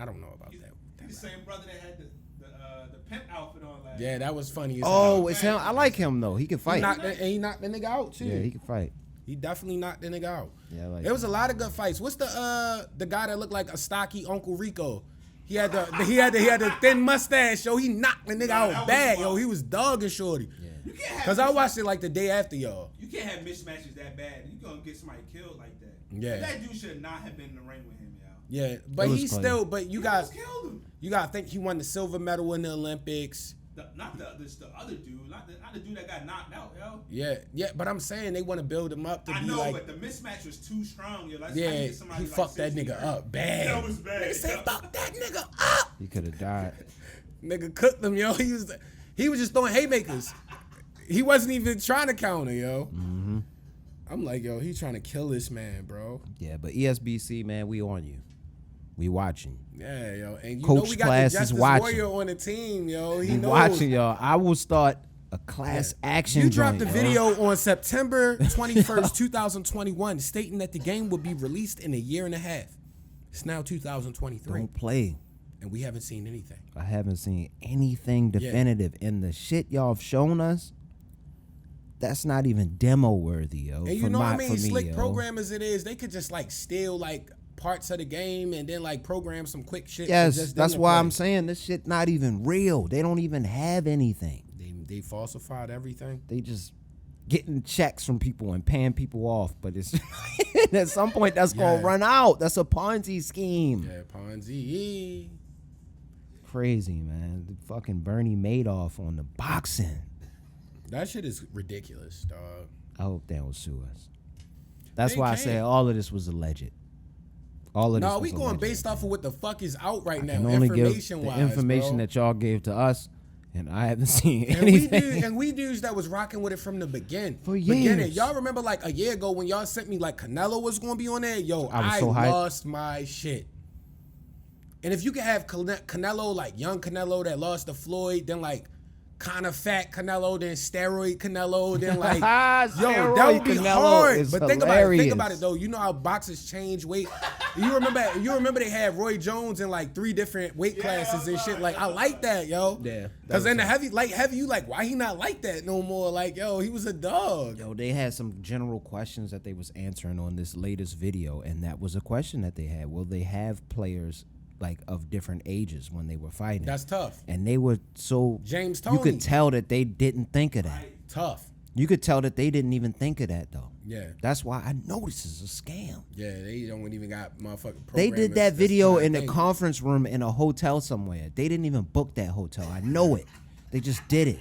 don't know about that.
He's the same brother that had the pimp outfit on last.
Yeah, that was funny. As
Oh,
hell.
it's him. I like him though. He can fight.
He knocked the nigga out too.
Yeah, he can fight.
He definitely knocked the nigga out.
Yeah, I like
There was a lot of good fights. What's the guy that looked like a stocky Uncle Rico? He had the thin mustache, yo. He knocked the nigga out bad, yo. He was dogging shorty.
You can't have
Cause I watched it like the day after y'all.
You can't have mismatches that bad. You gonna get somebody killed like that.
Yeah.
That dude should not have been in the ring with him, yo.
Yeah, but
was
he's
funny.
still. But you guys,
Killed him.
you gotta think he won the silver medal in the Olympics.
The other dude, not the dude that got knocked out, yo.
Yeah. But I'm saying they want to build him up to
I
be
know,
like.
but the mismatch was too strong, yo. Like,
Yeah, he fucked that nigga up bad.
That was bad.
They said fuck that nigga up.
He could have died.
Nigga cooked him, yo. He was just throwing haymakers. He wasn't even trying to counter, yo.
Mm-hmm.
I'm like, yo, he trying to kill this man, bro.
Yeah, but ESBC, man, we on you. We watching.
Yeah, yo. And you
Coach
know we got
Class
the
is
Justice
watching.
Warrior on the team, yo. He
We
knows.
watching, y'all. I will start a class action
You dropped
joint,
the
yo.
video on September 21st, 2021, stating that the game would be released in a year and a half. It's now 2023,
Don't play.
and we haven't seen anything.
I haven't seen anything definitive. And the shit y'all have shown us, that's not even demo worthy, yo.
And you
for
know
my,
what I mean?
for me,
Slick
yo.
programmers it is. They could just like steal like parts of the game and then like program some quick shit. for
Yes,
just them
that's
to
why
play.
I'm saying this shit not even real. They don't even have anything.
They falsified everything.
They just getting checks from people and paying people off. But it's at some point that's gonna
Yeah.
run out. That's a Ponzi scheme.
Yeah, Ponzi.
Crazy, man. The fucking Bernie Madoff on the boxing.
That shit is ridiculous, dog.
I hope they don't sue us. That's
They
why I
can't.
say all of this was alleged. All of this
No,
was
we going
alleged.
based off of what the fuck is out right now,
I can only give
information
the
wise.
information
bro.
that y'all gave to us, and I haven't seen
And we
anything.
dudes that was rocking with it from the beginning.
For years.
Y'all remember like a year ago when y'all sent me like Canelo was gonna be on there? Yo,
I was
I
so hyped.
lost my shit. And if you could have Canelo, like young Canelo that lost to Floyd, then like kind of fat Canelo, then steroid Canelo, then like yo, that
Steroid
would be
Canelo
hard.
is
But think
hilarious.
about it though. You know how boxers change weight. You remember they had Roy Jones in like 3 different weight classes and shit. Like I like that, yo.
Yeah, that
Because
was
in the
dope.
heavy, you like why he not like that no more? Like yo, he was a dog.
Yo, they had some general questions that they was answering on this latest video, and that was a question that they had. Will they have players like of different ages when they were fighting?
That's tough.
And they were so
James
You
Toney.
could tell that they didn't think of that.
Tough.
You could tell that they didn't even think of that though.
Yeah.
That's why I know this is a scam.
Yeah, they don't even got motherfucking
They did
programmers
that video
that's
in the
trying to
conference room in a hotel somewhere. They didn't even book that hotel. I know it. They just did it.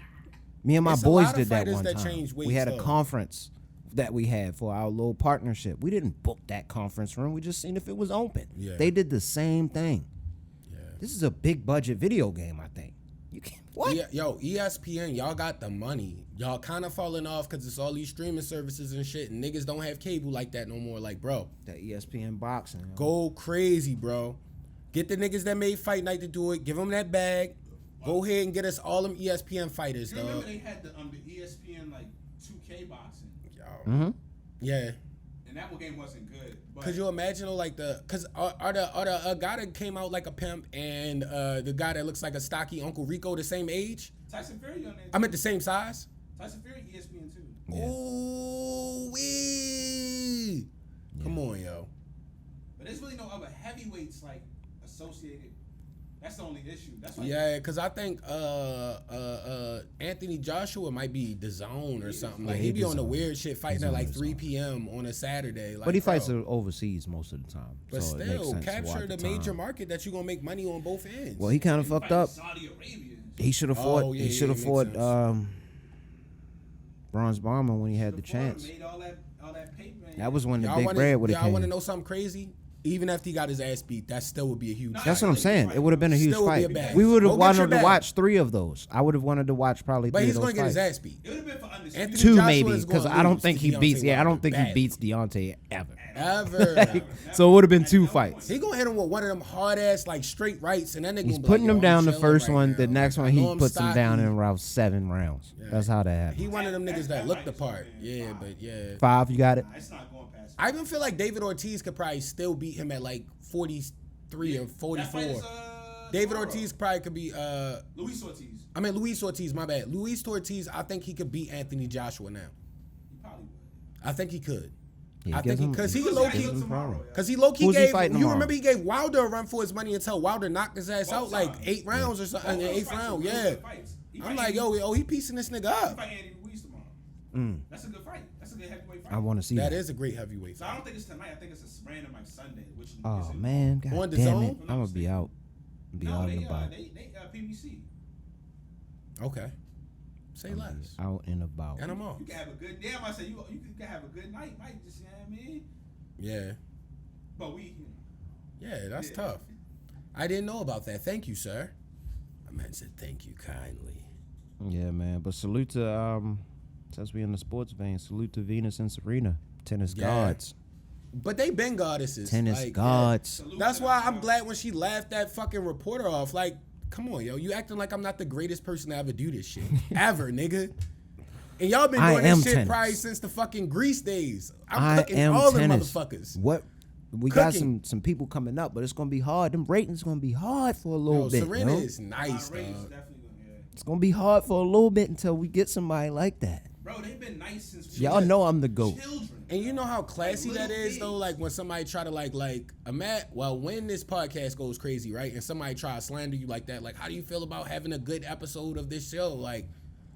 Me and my
It's a
boys
lot of
did that
fighters
one
that
time.
change
We
weights,
had a
though.
conference that we had for our little partnership. We didn't book that conference room. We just seen if it was open.
Yeah.
They did the same thing.
Yeah.
This is a big budget video game, I think. You can't what?
Yeah, yo, ESPN, y'all got the money. Y'all kind of falling off because it's all these streaming services and shit, and niggas don't have cable like that no more. Like, bro,
That ESPN boxing. yo.
go crazy, bro. Get the niggas that made Fight Night to do it. Give them that bag. Go ahead and get us all them ESPN fighters,
You remember
dog.
they had the ESPN like 2K boxing,
Mhm.
Yeah.
and that one game wasn't good. But
Could you imagine like cause are the guy that came out like a pimp and the guy that looks like a stocky Uncle Rico the same age?
Tyson Fury on there.
I'm at the same size.
Tyson Fury ESPN too.
Yeah.
Ooh wee. Come on, yo.
But there's really no other heavyweights like associated. That's the only issue. That's why.
Yeah, cause I think Anthony Joshua might be the zone or something. Like
Yeah,
he
he
be on the
DAZN.
weird shit fighting
He's
at
on
like
the
3
DAZN.
p.m. on a Saturday. Like,
But he fights
bro.
overseas most of the time.
But
so it makes
still,
sense to
capture
watch
the
time.
major market that you gonna make money on both ends.
Well, he kind of
He
fucked
fighting
up.
Saudi Arabia.
He should have fought.
Oh, yeah,
he should have
yeah,
fought
makes sense.
Bronze Bomber when he had the
Before,
chance.
Made all that paper.
That was when the
y'all
big
wanna,
bread would have
y'all
came.
want to know something crazy? Even after he got his ass beat, that still would be a huge.
That's what I'm saying. It would have been a huge
Still would be
fight.
a bag.
We would have
Go get your
wanted to
bag.
watch 3 of those. I would have wanted to watch probably
But
3
he's
of
going
those
to get his
fights.
ass beat.
It would have been for undisputed.
Anthony
2
Joshua
maybe,
is
because
gonna
I don't
lose
think
to
he beats.
Deontay
Yeah, I don't
Wilder
think he
badly.
beats Deontay ever.
Ever.
So it would have been 2 fights.
He gonna hit him with one of them hard ass like straight rights, and then they
He's
gonna be
putting
like,
him
yo, I'm
down the
chilling
first
right
one.
now.
The next
Like,
one,
I
he
know I'm
puts him down
stocky.
in around 7 rounds. That's how that happened.
He one of them niggas that look the part. Yeah, but yeah.
5, you got it?
Nah, it's not going past.
I even feel like David Ortiz could probably still beat him at like 43 or 44. David
tomorrow.
Ortiz probably could be
Luis Ortiz.
I mean Luis Ortiz, my bad. Luis Ortiz, I think he could beat Anthony Joshua now.
He probably would.
I think he could.
Yeah,
I
give
think he
him-
because he
give
low
him
key
tomorrow.
because he low key
Who's he
gave
fighting
you
tomorrow?
remember he gave Wilder a run for his money until Wilder knocked his ass out
Both
like
times.
8 rounds or something in the 8th round. Yeah. I'm like, yo, he piecing this nigga
He
up.
fight Andy Ruiz tomorrow. That's a good fight. That's a good heavyweight fight.
I want to see
That
that.
is a great heavyweight
So I
fight.
don't think it's tonight. I think it's a random like Sunday, which
Oh
isn't-
man, god
On the
damn
zone?
it! I'm gonna be out. Be
No,
out
they
and about.
they PBC.
Okay. Say less.
Out and about.
And I'm off.
You can have a good. Damn, I said you can have a good night, Mike. Just you know what I mean.
Yeah.
But we.
Yeah, that's
Yeah.
tough. I didn't know about that. Thank you, sir. My man said thank you kindly.
Yeah, man. But salute to since we in the sports vein, salute to Venus and Serena, tennis
Yeah.
gods,
But they been goddesses.
tennis
like,
gods.
yeah. That's why I'm glad when she laughed that fucking reporter off. Like, come on, yo. You acting like I'm not the greatest person to ever do this shit. Ever, nigga. And y'all been
I
doing
am
this shit
tennis.
probably since the fucking Greece days. I'm
I
cooking
am
all them
tennis.
motherfuckers.
What? We got
Cooking.
some people coming up, but it's gonna be hard. Them ratings gonna be hard for a little
Yo,
bit.
Serena
yo.
is nice,
Ray's
dog.
definitely gonna. Yeah.
It's gonna be hard for a little bit until we get somebody like that.
Bro, they've been nice since we
Y'all
were
know I'm the GOAT.
children.
And you know how classy
Like
that
little
is, though?
kids.
Like when somebody try to when this podcast goes crazy, right? And somebody try to slander you like that, like, how do you feel about having a good episode of this show? Like,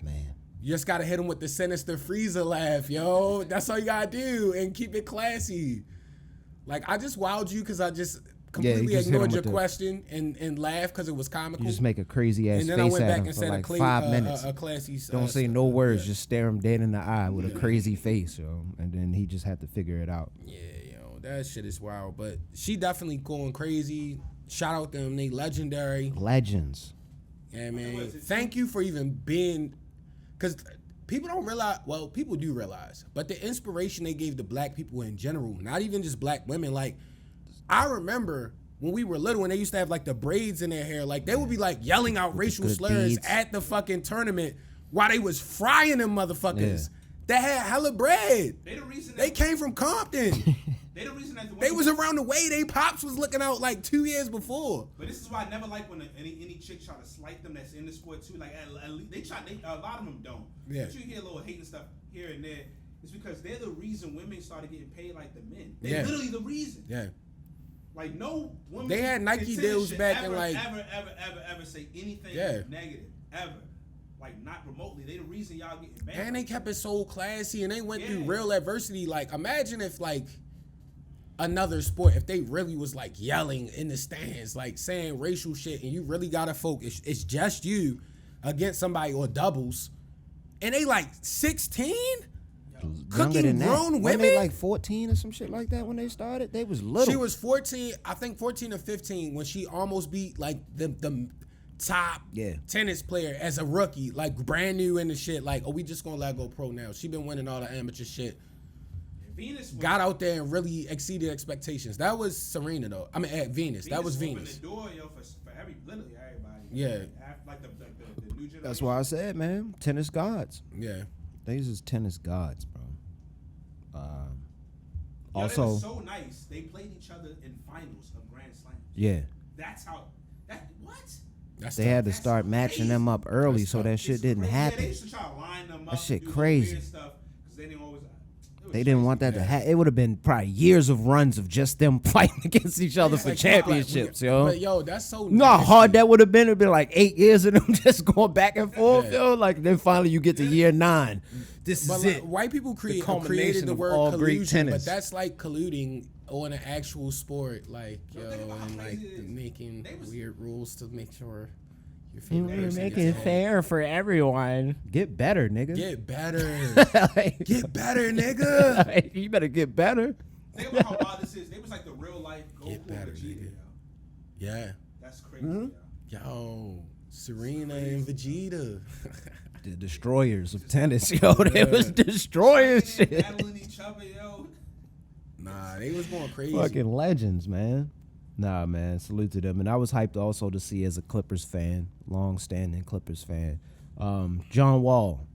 Man.
you just gotta hit them with the sinister freezer laugh, yo. That's all you gotta do and keep it classy. Like, I just wowed you because I just completely
just hit 'em
ignored your
with the-
question and laughed because it was comical.
You just make a crazy ass
and then I
face
went
at
back
him
and
for
said
like
a
5 minutes.
a classy.
Don't say no words, just stare him dead in the eye with a crazy face, yo. And then he just had to figure it out.
Yeah, yo, that shit is wild. But she definitely going crazy. Shout out them, they legendary.
Legends.
Yeah, man.
was it,
Thank you for even being, because people don't realize. Well, people do realize, but the inspiration they gave to black people in general, not even just black women. Like, I remember when we were little and they used to have like the braids in their hair. Like, they would be like yelling out racial
good
slurs
beads.
at the fucking tournament while they was frying them motherfuckers. That had hella bread.
They the reason.
They
That,
came from Compton.
they the reason that the
They
women-
was around the way they pops was looking out like 2 years before.
But this is why I never like when any chick try to slight them that's in the sport too. Like at least a lot of them don't.
Yeah.
But you hear a little hating stuff here and there. It's because they're the reason women started getting paid like the men. They're
Yeah.
literally the reason.
Yeah.
Like no woman.
They had Nike
in tennis
deals
should
back in,
ever,
like-
ever say anything
Yeah.
negative ever. Like not remotely. They the reason y'all getting banned.
And they kept it so classy and they went through
Yeah.
real adversity. Like, imagine if like another sport, if they really was like yelling in the stands, like saying racial shit, and you really gotta focus. It's just you against somebody or doubles, and they like 16?
Younger
Cooking
than that.
grown
Weren't
women?
they like 14 or some shit like that when they started? They was little.
She was 14, I think 14 or 15 when she almost beat like the top tennis player as a rookie, like brand new in the shit. Like, oh, we just gonna let her go pro now. She been winning all the amateur shit.
Venus
Got out there and really exceeded expectations. That was Serena though. I mean, at Venus. That was
opened
Venus.
the door, yo, for literally everybody.
Yeah.
Like the new generation.
That's why I said, man, tennis gods.
Yeah.
These is tennis gods, bro.
Yo,
Also,
they were so nice. They played each other in finals of Grand Slams.
yeah,
That's how. What?
That's
they
tough.
had to
That's
start matching them up early
That's
so
tough.
that shit didn't
Crazy. Yeah, they
happen.
used to try to line them up.
That shit
do
crazy.
Weird stuff because they didn't always. it was
They didn't want that to happen. It would have been probably years of runs of just them fighting against each other for
Like,
championships, yo.
But yo, that's so
You know how
nasty.
hard that would have been? It'd been like 8 years of them just going back and forth,
Yeah.
yo. Like then finally you get to year 9. This
But
is
like,
it.
white people created
culmination
the
of
word
all great
collusion, but
tennis.
that's like colluding on an actual sport, like
Yo, think about how
and like
crazy it is.
making
They was-
weird rules to make sure your
You
favorite person
make
gets
it
home.
fair for everyone. Get better, nigga.
Get better,
Like,
get better, nigga.
you better get better.
Think about how wild this is. They was like the real life
better,
Vegeta,
nigga.
yo.
Yeah.
That's crazy,
Mm-hmm.
yo.
Yo, Serena and Vegeta.
The destroyers of tennis, yo. They was destroying
They
shit.
battling each other, yo.
Nah, they was going crazy.
Fucking legends, man. Nah, man. Salute to them. And I was hyped also to see as a Clippers fan, long-standing Clippers fan, John Wall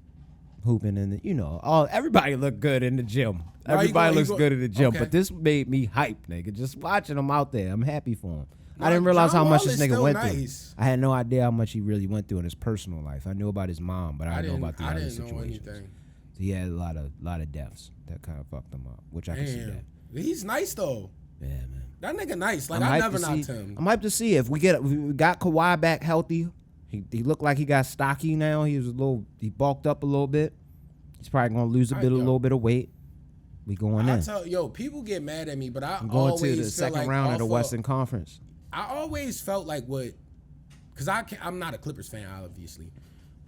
hooping in the, everybody looked good in the gym.
Nah,
Everybody looks good in the gym.
okay.
But this made me hype, nigga. Just watching him out there. I'm happy for him.
Nah,
I didn't realize
John
how much
Wall
this
is
nigga
still
went
nice.
through. I had no idea how much he really went through in his personal life. I knew about his mom, but I didn't know about the
I
other
didn't know
situations.
anything.
So he had a lot of deaths that kind of fucked him up, which I can see that.
Damn. He's nice though.
Yeah, man.
That nigga nice. Like
I'm
I
hyped
never
to
knocked
see-
him.
I'm hyped to see if we got Kawhi back healthy. He looked like he got stocky now. He bulked up a little bit. He's probably gonna lose a little bit of weight. We going in.
People get mad at me, but I
I'm going
always
to the
feel
second
like
round of the
off
Western Conference.
I always felt like because I'm not a Clippers fan, obviously,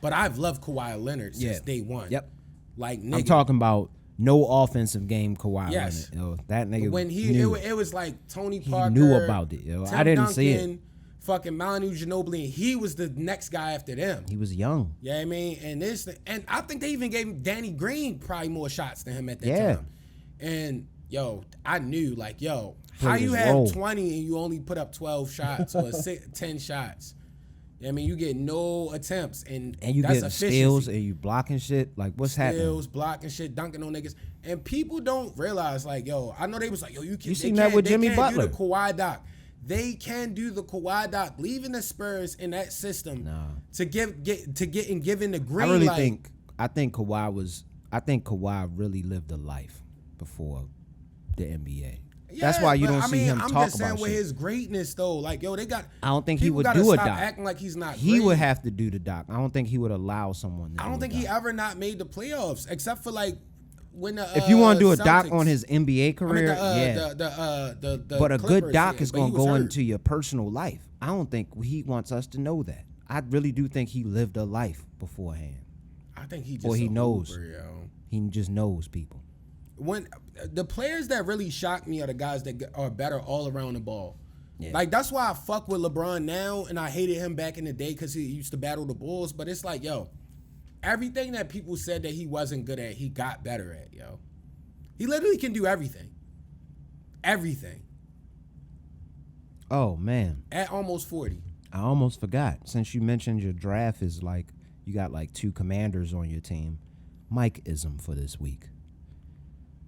but I've loved Kawhi Leonard since day one.
Yep.
Like nigga,
I'm talking about no offensive game Kawhi
Yes.
Leonard. Yo, that nigga
when
knew.
it was like Tony
He
Parker
knew about it. Yo.
Tim
I didn't
Duncan,
see it.
Fucking Manu Ginobili, and he was the next guy after them.
He was young.
Yeah, I mean, and I think they even gave Danny Green probably more shots than him at that
Yeah.
time. And I knew like, how
Played
you
his
have
role.
20 and you only put up 12 shots or 10 shots? I mean, you get no attempts and
And you
that's
getting
efficiency.
steals and you blocking shit. Like what's happening?
Steals, blocking shit, dunking on niggas, and people don't realize like, I know they was like, you
seen that with Jimmy Butler.
Do the Kawhi doc. They can do the Kawhi doc, leaving the Spurs in that system to get and giving the green
I really
light.
I think Kawhi really lived a life before the NBA. That's why you
but
don't see him
I'm
talk
just saying
about
with
shit.
his greatness though, like they got.
I don't think he
people
would
gotta
do a
stop
doc.
acting like he's not.
He
great.
would have to do the doc. I don't think he would allow someone. To
I don't
do
think
a
he
doc.
ever not made the playoffs except for like when the.
If you want to do a doc
Celtics-
on his NBA career, but a good
Clippers,
doc is
but
going
he
to
was
go
hurt.
into your personal life. I don't think he wants us to know that. I really do think he lived a life beforehand.
I think he just.
Or he
a
knows.
hooper, yo.
He just knows people.
When the players that really shock me are the guys that are better all around the ball.
Yeah.
Like that's why I fuck with LeBron now, and I hated him back in the day because he used to battle the Bulls. But it's like, everything that people said that he wasn't good at, he got better at, yo. He literally can do everything. Everything.
Oh man,
At almost 40.
I almost forgot. Since you mentioned your draft is like you got like 2 commanders on your team. Mike-ism for this week.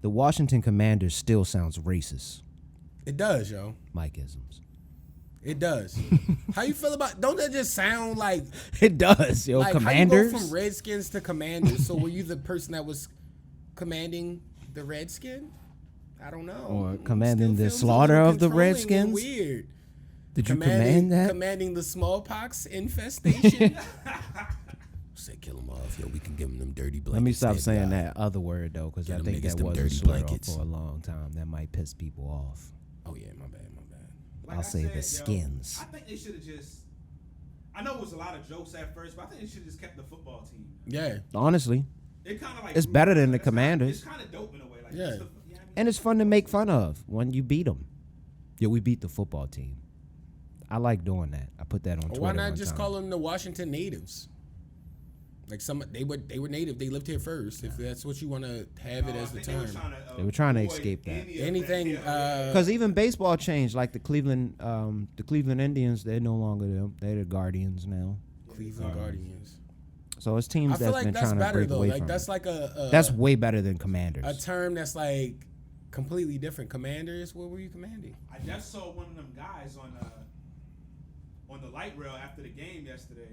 The Washington Commanders still sounds racist.
It does, yo.
Mike-isms.
It does. How you feel about? Don't that just sound like
It does, yo.
like
Commanders.
how you go from Redskins to Commanders? So were you the person that was commanding the Redskin? I don't know.
Or commanding
Still
the
feels a
slaughter
little
of the
controlling and
Redskins?
Weird.
Did you command that?
Commanding the smallpox infestation. Say kill them off, yo. We can give them them dirty blankets.
Let me stop
They'd
saying
die.
that other word though, because I
them
think
niggas
that
them
was a
dirty
slur
blankets.
for a long time. That might piss people off.
Oh yeah, my bad.
Like
I'll
I
say
said,
the skins.
I think they should have just. I know it was a lot of jokes at first, but I think they should have just kept the football team.
Yeah.
Honestly,
It kind of like
It's better than the
it's
Commanders.
It's kind of dope in a way. Like,
Yeah.
it's the, you know what I mean?
and it's fun to make fun of when you beat them. Yeah, we beat the football team. I like doing that. I put that on Twitter.
Why not
one
just
time.
call them the Washington natives? Like they were native. They lived here first. If that's what you want to have it
I
as the
think
term.
They were trying to
avoid
escape that.
any of
Anything.
yeah.
Because even baseball changed. Like the Cleveland Indians, they're no longer them. They're the Guardians now.
Cleveland Guardians.
So it's teams
I feel
that's
like
been
that's
trying to
better
break
though.
away
Like
from
that's
it.
like
That's way better than Commanders.
a term that's like completely different. Commanders. What were you commanding?
I just saw one of them guys on the light rail after the game yesterday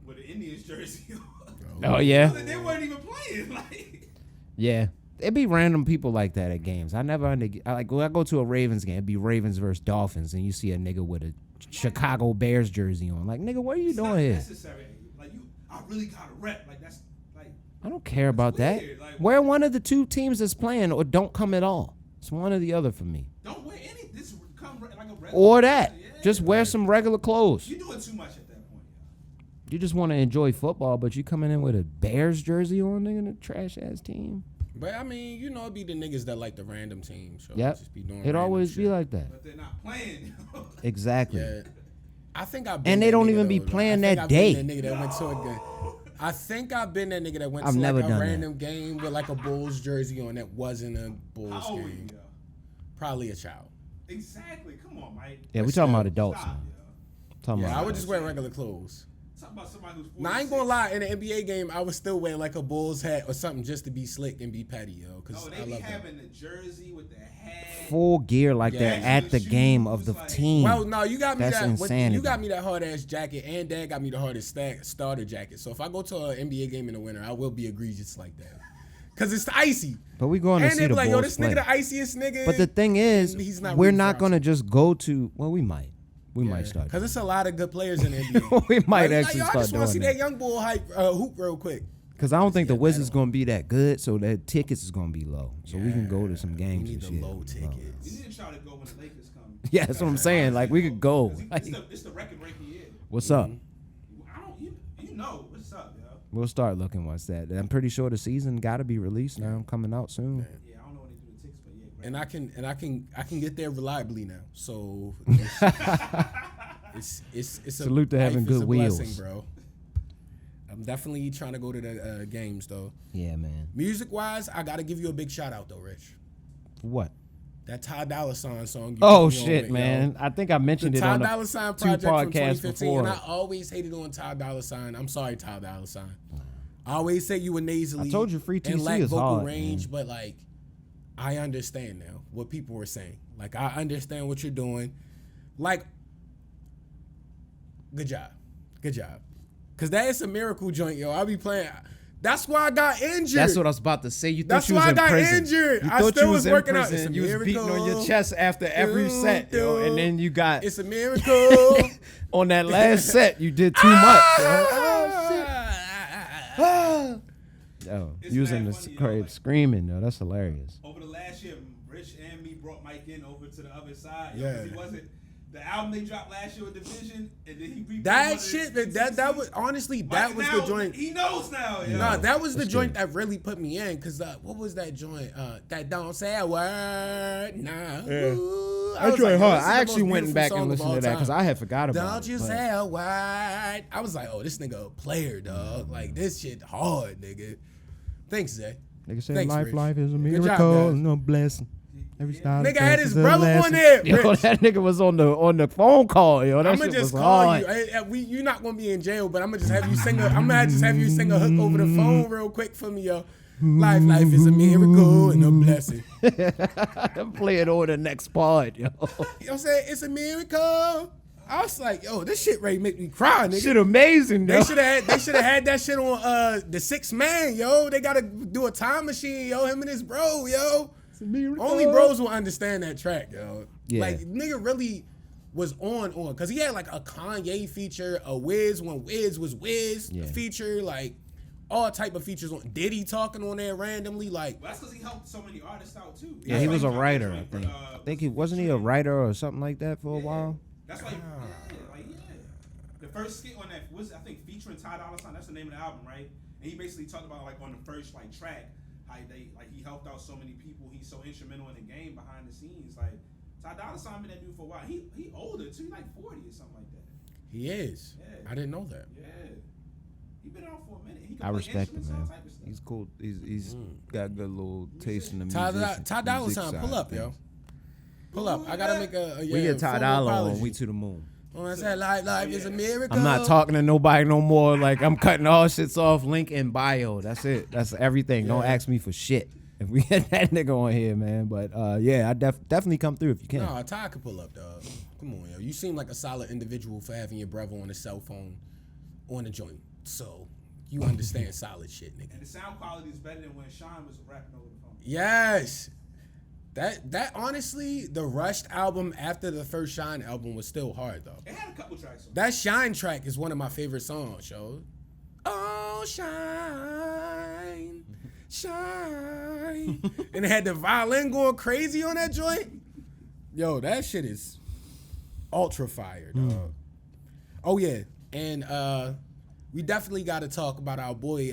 with an Indians jersey on.
Oh yeah,
They weren't even playing. Like,
yeah. It'd be random people like that at games. I never like when I go to a Ravens game. It'd be Ravens versus Dolphins, and you see a nigga with a Chicago Bears jersey on. Like nigga, what are you
it's
doing
not
here?
necessary. Like I really got a rep. Like that's like.
I don't care about that.
weird. Like,
Wear one of the 2 teams that's playing, or don't come at all. It's one or the other for me.
Don't wear any. This come like a regular.
Or that.
Yeah.
Just wear some regular clothes.
You're doing too much at that point.
You just want to enjoy football, but you coming in with a Bears jersey on, nigga, a trash ass team.
But I mean, you know, it be the niggas that like the random team. So
Yep.
just be doing
It
random
always
shit.
be like that.
But they're not playing.
Exactly.
Yeah. I think I've been
And they
that
don't
nigga
even be
though.
playing
I think
that
I've been
day.
that nigga that went to a game. I think I've been that nigga that went
I've
to
never
like a
done that.
random game with like a Bulls jersey on that wasn't a Bulls
How old are you,
game.
yo?
Probably a child.
Exactly. Come on, Mike.
Yeah, we
But
talking
still,
about adults.
Stop,
Man.
yo.
Talking
Yeah, I
about
would just wear regular clothes.
Talk about somebody who's 46.
Now I ain't gonna lie, in the NBA game, I would still wear like a Bulls hat or something just to be slick and be petty, yo. Cause
No,
I
they be
love that.
having the jersey with the hat.
full gear like
Yeah.
that at the game of the team.
Well, no, you got me
That's
that.
insanity.
You got me that hard ass jacket, and Dad got me the hardest starter jacket. So if I go to an NBA game in the winter, I will be egregious like that, cause it's icy.
But we going to
And
see
they
the
be like, yo,
Bulls
this
play.
nigga the iciest nigga.
But the thing is,
He's not
we're
rooting
not
for
going to
us.
just go to. Well, we might. We might start.
Cause it's a lot of good players in the NBA.
We might
Like,
actually
yo, I
start
just want to see
doing
that young bull hype hoop real quick.
Because I don't think the
Yeah,
Wizards
that
going to be that good, so the tickets is going to be low. So we can go to some
We
games
need
and
the
shit.
low
You
tickets.
need to try to go when the Lakers come.
Yeah, that's what I'm saying. Like, we could go.
It's the record-breaking year.
What's up?
I don't. You know what's up, yo.
We'll start looking once that. I'm pretty sure the season got to be released now, coming out soon.
Yeah, I don't know when they do the tickets, but yeah.
And I can get there reliably now. So it's a
Salute to having
life is
good
a blessing,
wheels.
bro. I'm definitely trying to go to the games though.
Yeah, man.
Music wise, I gotta give you a big shout out though, Rich.
For what?
That Ty Dolla $ign song. You
Oh,
put me on
shit,
with,
man.
yo.
I think I mentioned
The
it
Ty
on
Dolla
the
$ign
two
project from
podcasts
2015,
before.
and I always hated on Ty Dolla $ign. I'm sorry, Ty Dolla $ign. I always said you were nasally.
I told you Free
and
TC
lack
is
vocal
hard,
range,
man.
but like, I understand now what people were saying. Like, I understand what you're doing. Like, good job, cause that is a miracle joint, yo. I'll be playing. That's why I got injured.
That's what I was about to say. You thought
That's
you was
why I
in
got
prison.
injured.
You
I
thought
still
you
was
in
working out.
prison.
It's a
You was beating on your
miracle.
chest after every set, yo, and then you got
It's a miracle.
on that last set. You did too much. Yo. Yo,
It's
you was in
mad
the
funny, yo,
crib
like-
screaming, yo. That's hilarious.
Over the last year, Rich and me brought Mike in over to the other side. Yo,
Yeah.
'cause he wasn't. The album they dropped last year with Division, and then he replayed one
That
of
shit,
the
that was honestly, that
Mike
was
now,
the joint.
He knows now, yo.
Nah, that was the
That's
joint
good.
that really put me in. Cause what was that joint? That don't say a word. Nah. Ooh. I was like, yo, this is
I
the
actually
most
went
beautiful
back
song
and
of
listened
all
to that because
time.
I had forgot about it.
Don't you
but-
say a word. I was like, oh, this nigga a player, dog. Like, this shit hard, nigga. Thanks, Zay.
Nigga say
Thanks,
life,
Rich.
life is a
Good job,
miracle,
guys.
no blessing. Every style
Nigga
of
had
dance
his
is a
brother on
lesson.
there,
Yo,
Rich.
that nigga was on the phone call, yo. That
I'm
shit
gonna just
was
call
hard.
you. You're not gonna be in jail, but I'm gonna just have you sing. I'm gonna just have you sing a hook over the phone real quick for me, yo. Life is a miracle and a blessing.
I'm playing over the next part, yo.
You know what I'm saying? It's a miracle. I was like, yo, this shit ready to make me cry, nigga.
Shit amazing, yo.
They should have had that shit on The Sixth Man, yo. They gotta do a time machine, yo. Him and his bro, yo. Only bros will understand that track, yo.
Yeah.
Like, nigga really was on, cause he had like a Kanye feature, a Wiz when Wiz was Wiz
Yeah.
feature, like all type of features on Diddy talking on there randomly, like.
Well, that's because he helped so many artists out too.
Yeah, he was a
That's why
writer,
dropped
I
this
think.
joint
I think he wasn't he a writer or something like that for a while.
That's like, the first skit on that was, I think, featuring Ty Dolla $ign. That's the name of the album, right? And he basically talked about like on the first like track how they like he helped out so many people. He's so instrumental in the game behind the scenes. Like Ty Dolla $ign been that dude for a while. He older too, he like 40 or something like that.
He is.
Yeah.
I didn't know that.
Yeah, he been out for a minute. He can
I
play
respect him,
instruments, all
man.
type of stuff.
He's cool. He's got good little taste in the
Ty
music.
Dolla $ign, pull up, yo. Pull up. I gotta make a
We get Ty
formal
Dolla
apology.
on We to the Moon.
When I said life is a miracle.
I'm not talking to nobody no more. Like, I'm cutting all shits off. Link in bio. That's it. That's everything. Don't ask me for shit. If we get that nigga on here, man. But yeah, I definitely come through if you can.
No, Ty could pull up, dog. Come on, yo. You seem like a solid individual for having your brother on a cell phone on a joint. So you understand solid shit, nigga.
And the sound quality is better than when Sean was rapping over the phone.
Yes. That honestly, the Rushed album after the first Shine album was still hard though.
It had a couple tracks on it.
That Shine track is one of my favorite songs, yo. Oh, shine, shine. And it had the violin going crazy on that joint. Yo, that shit is ultra fire, dog. Oh yeah. And we definitely got to talk about our boy.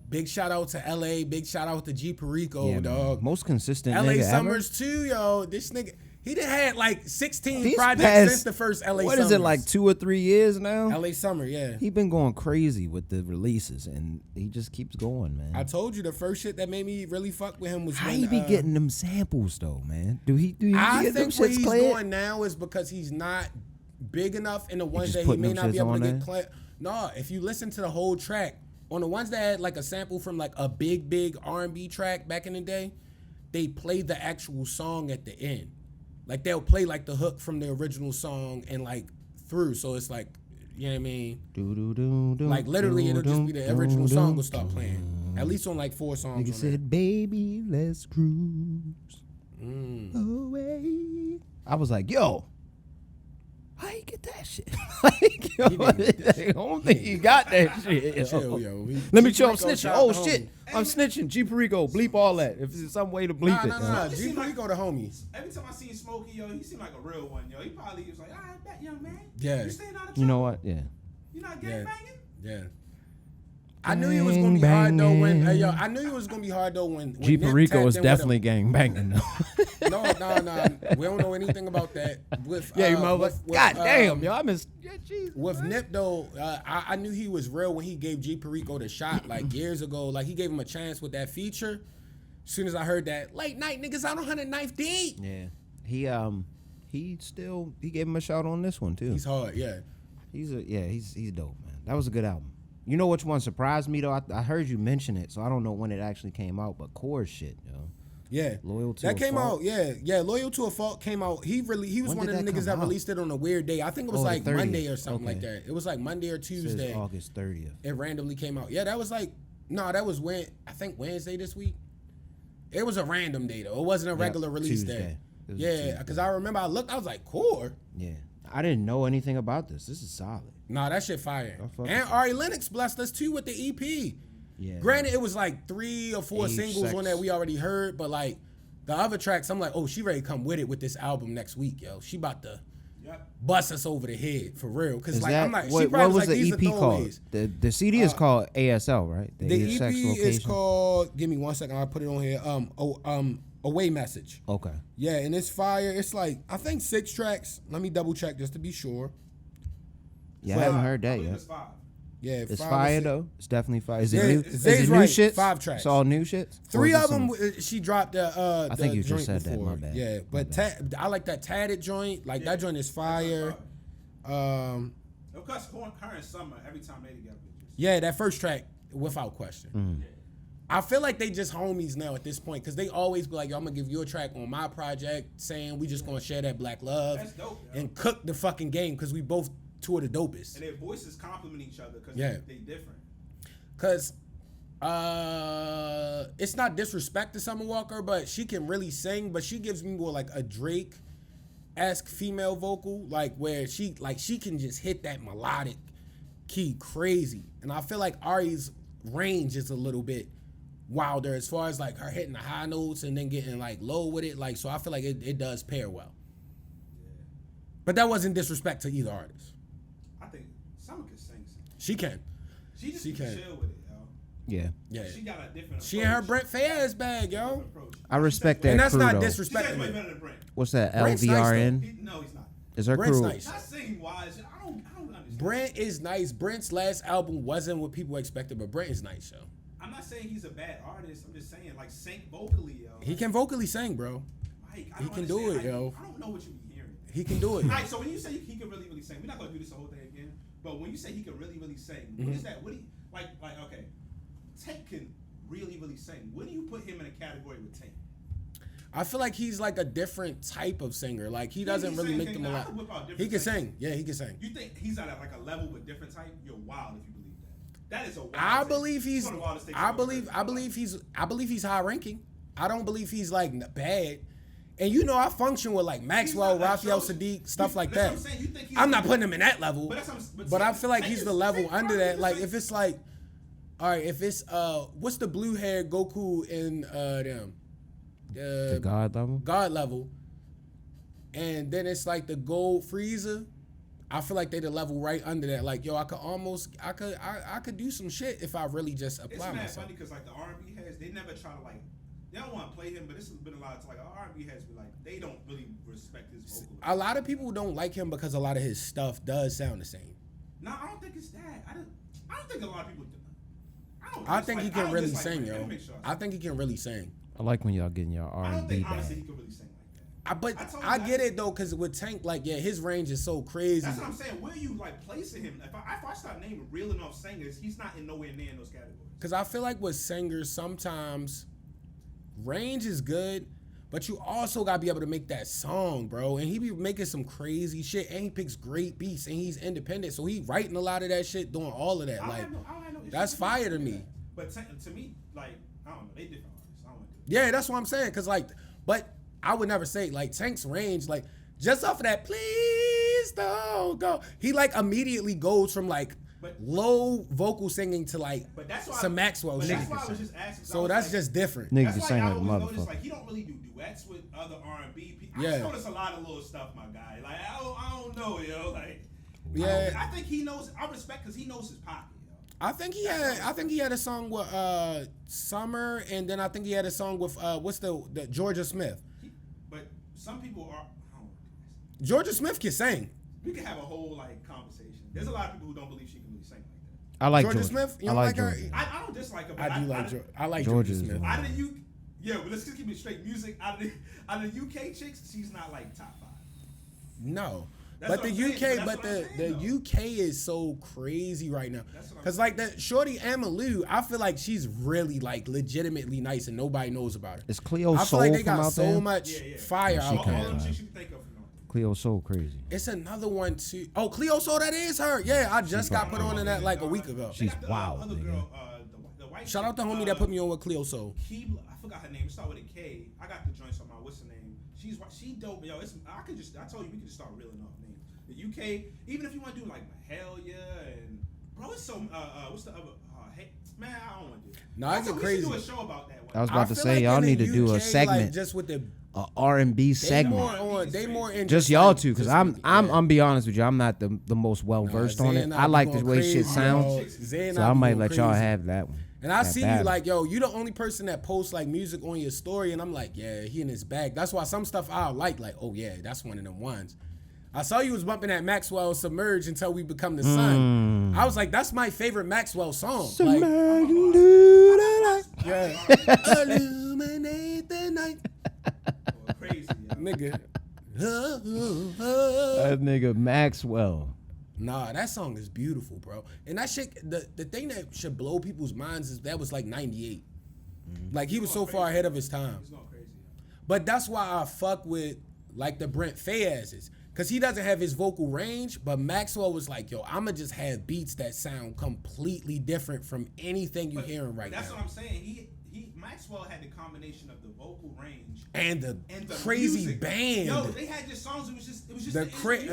Big shout out to LA. Big shout out to G Perico,
Yeah,
dog.
man. Most consistent
LA
nigga
Summers
ever.
too, yo. This nigga, he done had like 16
These
projects
past-
since the first LA
What
Summers.
is it, like 2 or 3 years now?
LA Summer, yeah.
He been going crazy with the releases, and he just keeps going, man.
I told you the first shit that made me really fuck with him was
How
when,
he be getting them samples though, man? Do he
I
get them
think what
shits
he's
cleared?
doing now is because he's not big enough in the ones
just
that he
putting
may
them
not be
shits
able to
on
get
there?
clear. No, if you listen to the whole track, on the ones that had like a sample from like a big R&B track back in the day, they played the actual song at the end. Like they'll play like the hook from the original song and like through. So it's like, you know what I mean? Like literally it'll just be the original song will start playing. At least on like 4 songs.
Nigga
on
said, "Baby, let's cruise away." I was like, "Yo, how you get that shit?" Like, yo, I don't think he got that shit. Yo.
Chill, yo.
Let me
G
chill. I'm
Perico,
snitching.
shout out
Oh
to
shit, I'm snitching. G Perico, bleep all that. If there's some way to bleep
Nah,
it.
nah,
yo.
nah.
It
G
seem like-
Perico the homies.
Every time I seen Smokey, yo, he seemed like a real one, yo. He probably was like, all right, bet, young man.
Yeah.
You staying out of
You know
trouble?
what? Yeah.
You not gang
Yeah.
banging?
Yeah. I knew he was gonna be hard though when I knew he was gonna be hard though when
G
Nip
Perico
tapped
is
in with
definitely gang banging though.
him. No. We don't know anything about that. With
Yeah, you
with-
motherfucker.
with,
God damn, yo, I miss. Yeah, Jesus.
With Nip though, I knew he was real when he gave G Perico the shot like years ago. Like he gave him a chance with that feature. As soon as I heard that late night niggas out on 109th D.
Yeah, he gave him a shout on this one too.
He's hard, yeah.
He's dope, man. That was a good album. You know which one surprised me though? I heard you mention it, so I don't know when it actually came out, but Core shit, yo.
Yeah,
Loyal to
that
a
came
Fault.
out. Yeah. Loyal to a Fault came out. He was
When
one
did
of the
that
niggas
come
that
out?
released it on a weird day. I think it was
Oh, the
like
30th.
Monday or something like
Okay.
that. It was like Monday or
It says
Tuesday.
August 30th.
It randomly came out. Yeah, that was like that was I think Wednesday this week. It was a random day though. It wasn't a regular release
Tuesday.
day.
It was
Yeah,
Tuesday.
because I remember I looked. I was like, Core.
Yeah, I didn't know anything about this. This is solid.
Nah, that shit fire.
I fuck
And
with
Ari Lennox blessed us too with the EP.
Yeah.
Granted, it was like 3 or 4
Age,
singles
Sex.
on that we already heard, but like the other tracks, I'm like, oh, she ready to come with it with this album next week, yo. She about to
Yep.
bust us over the head for real. Cause
Is
like
that
I'm like, she
what
probably
was
like, these
the
are
EP called?
throwaways.
The CD is called ASL, right?
The EP
Sex
is
Location?
called. Give me 1 second. I'll put it on here. Away Message.
Okay.
Yeah, and it's fire. It's like I think 6 tracks. Let me double check just to be sure.
Yeah, I haven't heard that
believe
yet.
It's 5.
Yeah,
It's
5 or
fire
6.
though. It's definitely fire. Is
Yeah,
it new?
Zay's
Is it new
right.
shit?
5 tracks.
It's all new shit.
3 of them, she dropped the.
I think you just
joint
said that,
before.
my bad.
Yeah,
My
but I like that tatted joint. Like that joint is fire.
Of course, her and Summer, every time they together.
Yeah, that first track, without question.
Mm.
I feel like they just homies now at this point because they always be like, yo, I'm gonna give you a track on my project, saying we just gonna share that black love
That's dope, yo.
and cook the fucking game because we both 2 of the dopest.
And their voices complement each other because
Yeah.
they different.
Cause it's not disrespect to Summer Walker, but she can really sing, but she gives me more like a Drake-esque female vocal, like where she can just hit that melodic key crazy. And I feel like Ari's range is a little bit wilder as far as like her hitting the high notes and then getting like low with it. Like, so I feel like it does pair well. But that wasn't disrespect to either artist.
I think Summer can sing.
She can.
She just
She
can
can.
chill with it, yo.
Yeah.
Yeah.
She got a different
She
approach.
in her Brent Fayez bag, yo.
Approach.
I respect that
And that's
crew
not
though.
She sounds
disrespecting
way
her.
better than Brent.
What's that?
Brent's nice,
LVRN?
No, he's not.
Is her
Brent's
crew?
nice.
Not singing wise. I don't understand.
Brent is nice. Brent's last album wasn't what people expected, but Brent is nice, yo.
I'm not saying he's a bad artist. I'm just saying, like, sing vocally, yo.
He can vocally sing, bro.
Like, I
he
don't
can do
understand.
it, yo.
I don't know what you be hearing.
He can do it.
All right, so when you say he can really, really sing, we're not gonna do this the whole thing again. But when you say he can really, really sing, what is that? What do you like? Okay, Tank can really, really sing. What do you put him in a category with Tank?
I feel like he's like a different type of singer. Like he doesn't
can
really
sing,
make
can
them a
I
lot.
can whip out different
He can
singers.
sing. Yeah, he can sing.
You think he's at like a level with different type? You're wild if you believe that. That is a wild
I
take.
believe he's.
One of the wildest takes
I
I've ever
believe.
heard.
I believe he's high ranking. I don't believe he's like bad. And you know, I function with like Maxwell,
He's not-
Raphael
that shows-
Sadiq, stuff like
that's
that.
what I'm saying. You think he's
I'm not
a-
putting him in that level,
But that's what I'm-
but I
Tank-
feel like
Tank
he's
is-
the level
Tank
under
probably
that.
is
Like
like-
if it's like, all right, if it's what's the blue hair Goku in them,
The God level?
God level, and then it's like the gold Frieza. I feel like they the level right under that. Like, yo, I could do some shit if I really just
It's
apply
mad
myself.
funny because like the R&B heads, they never try to like. They don't want to play him, but this has been a lot of like R&B heads be like they don't really respect his vocal.
A lot of people don't like him because a lot of his stuff does sound the same.
No, I don't think it's that. I don't think a lot of people do.
I think he can really sing, yo. I think he can really sing.
I like when y'all getting y'all
I don't
R&B
think
back.
honestly he can really sing like that.
But I get it though, because with Tank, like, yeah, his range is so crazy.
That's what I'm saying. Where you like placing him? If I start naming real enough singers, he's not in nowhere near in those categories.
Because I feel like with singers, sometimes range is good, but you also gotta be able to make that song, bro. And he be making some crazy shit, and he picks great beats, and he's independent, so he writing a lot of that shit, doing all of that.
I don't
Like,
have no issue
that's
with
fire
that.
to me.
But to me, like, I don't know, they different artists. I don't want to do
Yeah, that's what I'm saying. Cause like, but I would never say like Tank's range, like just off of that, please don't go. He like immediately goes from like low vocal singing to like
But that's why
some Maxwell
but
shit.
that's why I was just asking.
So that's just different.
Nigga
That's
can
why
sing
I
like a
always notice,
motherfucker.
like he don't really do duets with other R&B people.
Yeah.
I just notice a lot of little stuff, my guy. Like I don't know, yo. Like
Yeah.
I think he knows. I respect because he knows his pocket, yo.
I think he had a song with Summer, and then I think he had a song with what's the Georgia Smith.
But some people are. I don't know.
Georgia Smith can sing.
We could have a whole like conversation. There's a lot of people who don't believe she can really sing like that.
I like
Georgia
Georgia
Smith? You
I
don't
like
like her?
Georgia.
I don't dislike her. But
I do like I like
Georgia
Georgia
is
Smith.
one.
Out of the UK, yeah, but let's just keep it straight. Music out of the UK chicks, she's not like top 5.
No.
That's
But the
what I'm saying,
UK,
but
but
that's what
the
I'm saying,
UK is so crazy right now.
That's what I'm
Cause like that Shorty Amalou, I feel like she's really like legitimately nice and nobody knows about her.
Is Cleo
I feel
Soul
like they
from
got
out
so
there?
much
Yeah.
fire
She
out
All
can
there.
them
fly.
chicks you can think of. You know.
Cleo Soul crazy.
It's another one too. Oh, Cleo Soul, that is her. Yeah, I just got put on in that like a week ago.
They
She's
got the,
wild,
Other
nigga.
girl, the white
Shout
chick,
out to homie that put me on with Cleo Soul.
Keebler, I forgot her name. It started with a K. I got the joints on my what's her name. She dope, yo. I told you we could just start reeling off names. The UK, even if you want to do like Hell Yeah and bro, it's so what's the other? Hey, man, I don't want to do.
No, I get
We
crazy.
should do a show about that one.
I was
I
about to
feel
say
like
y'all
in
need
the
to do a
UK,
segment,
like, just with the
a R&B
they
segment.
more in
Just y'all
like,
two, because
just with-
I'm be honest with you, I'm not the most well versed
Zay
on it.
and
I
be
like the
going
way
crazy,
shit sounds,
bro. Zay and
so
I
I
be
might
going
let y'all
crazy.
have that one.
And I
that
see you
battle.
like, yo, you the only person that posts like music on your story, and I'm like, yeah, he in his bag. That's why some stuff I like, oh yeah, that's one of them ones. I saw you was bumping that Maxwell Submerge Until We Become the Sun. I was like, that's my favorite Maxwell song. Like,
Submerge into the light.
yeah. Illuminate the night,
Crazy, yo.
nigga.
That nigga Maxwell.
Nah, that song is beautiful, bro. And that shit, the thing that should blow people's minds is that was like 98. Like he was so far ahead of his time.
It's going crazy. Yo.
But that's why I fuck with like the Brent Faiyazes. Cause he doesn't have his vocal range, but Maxwell was like, yo, I'ma just have beats that sound completely different from anything you hearing right
That's
now.
what I'm saying. He Maxwell had the combination of the vocal range
And the
and the
crazy
music.
band.
Yo, they had just songs. It was just
the
music.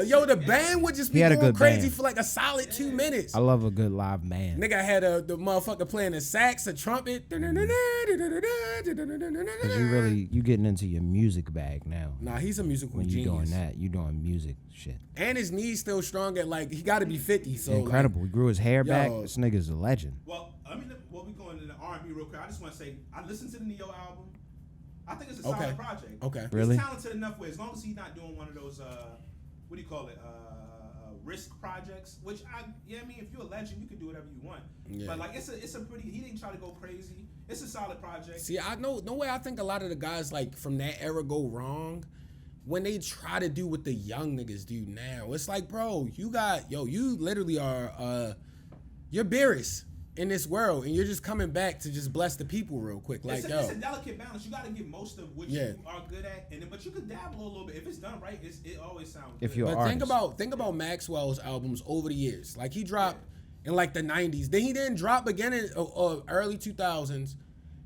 yo, the
Yeah.
band would just
He
be
had a
going
good
crazy
band.
for like a solid 2 minutes.
I love a good live band.
Nigga had the motherfucker playing the sax, a trumpet.
Cause you getting into your music bag now.
Nah, he's a musical
When you
genius.
doing that, you doing music shit.
And his knees still strong at like he got to be 50. So
Incredible. He grew his hair back.
yo.
This nigga's a legend.
Well, I mean, what we going into R&B real quick. I just want to say, I listened to the Neo album. I think it's a
Okay.
solid project.
Okay.
Really?
He's talented enough where as long as he's not doing one of those, what do you call it, risk projects. Which I mean, if you're a legend, you can do whatever you want.
Yeah.
But like, it's a pretty. He didn't try to go crazy. It's a solid project.
See, I know no way. I think a lot of the guys like from that era go wrong when they try to do what the young niggas do now. It's like, bro, you literally are you're Beerus in this world, and you're just coming back to just bless the people real quick. Like,
It's a delicate balance. You got to get most of what
Yeah.
you are good at, and then but you can dabble a little bit if it's done right. It always sounds
If
good.
you're
but
artist.
think about Maxwell's albums over the years. Like he dropped in like the 90s. Then he didn't drop again in early 2000s,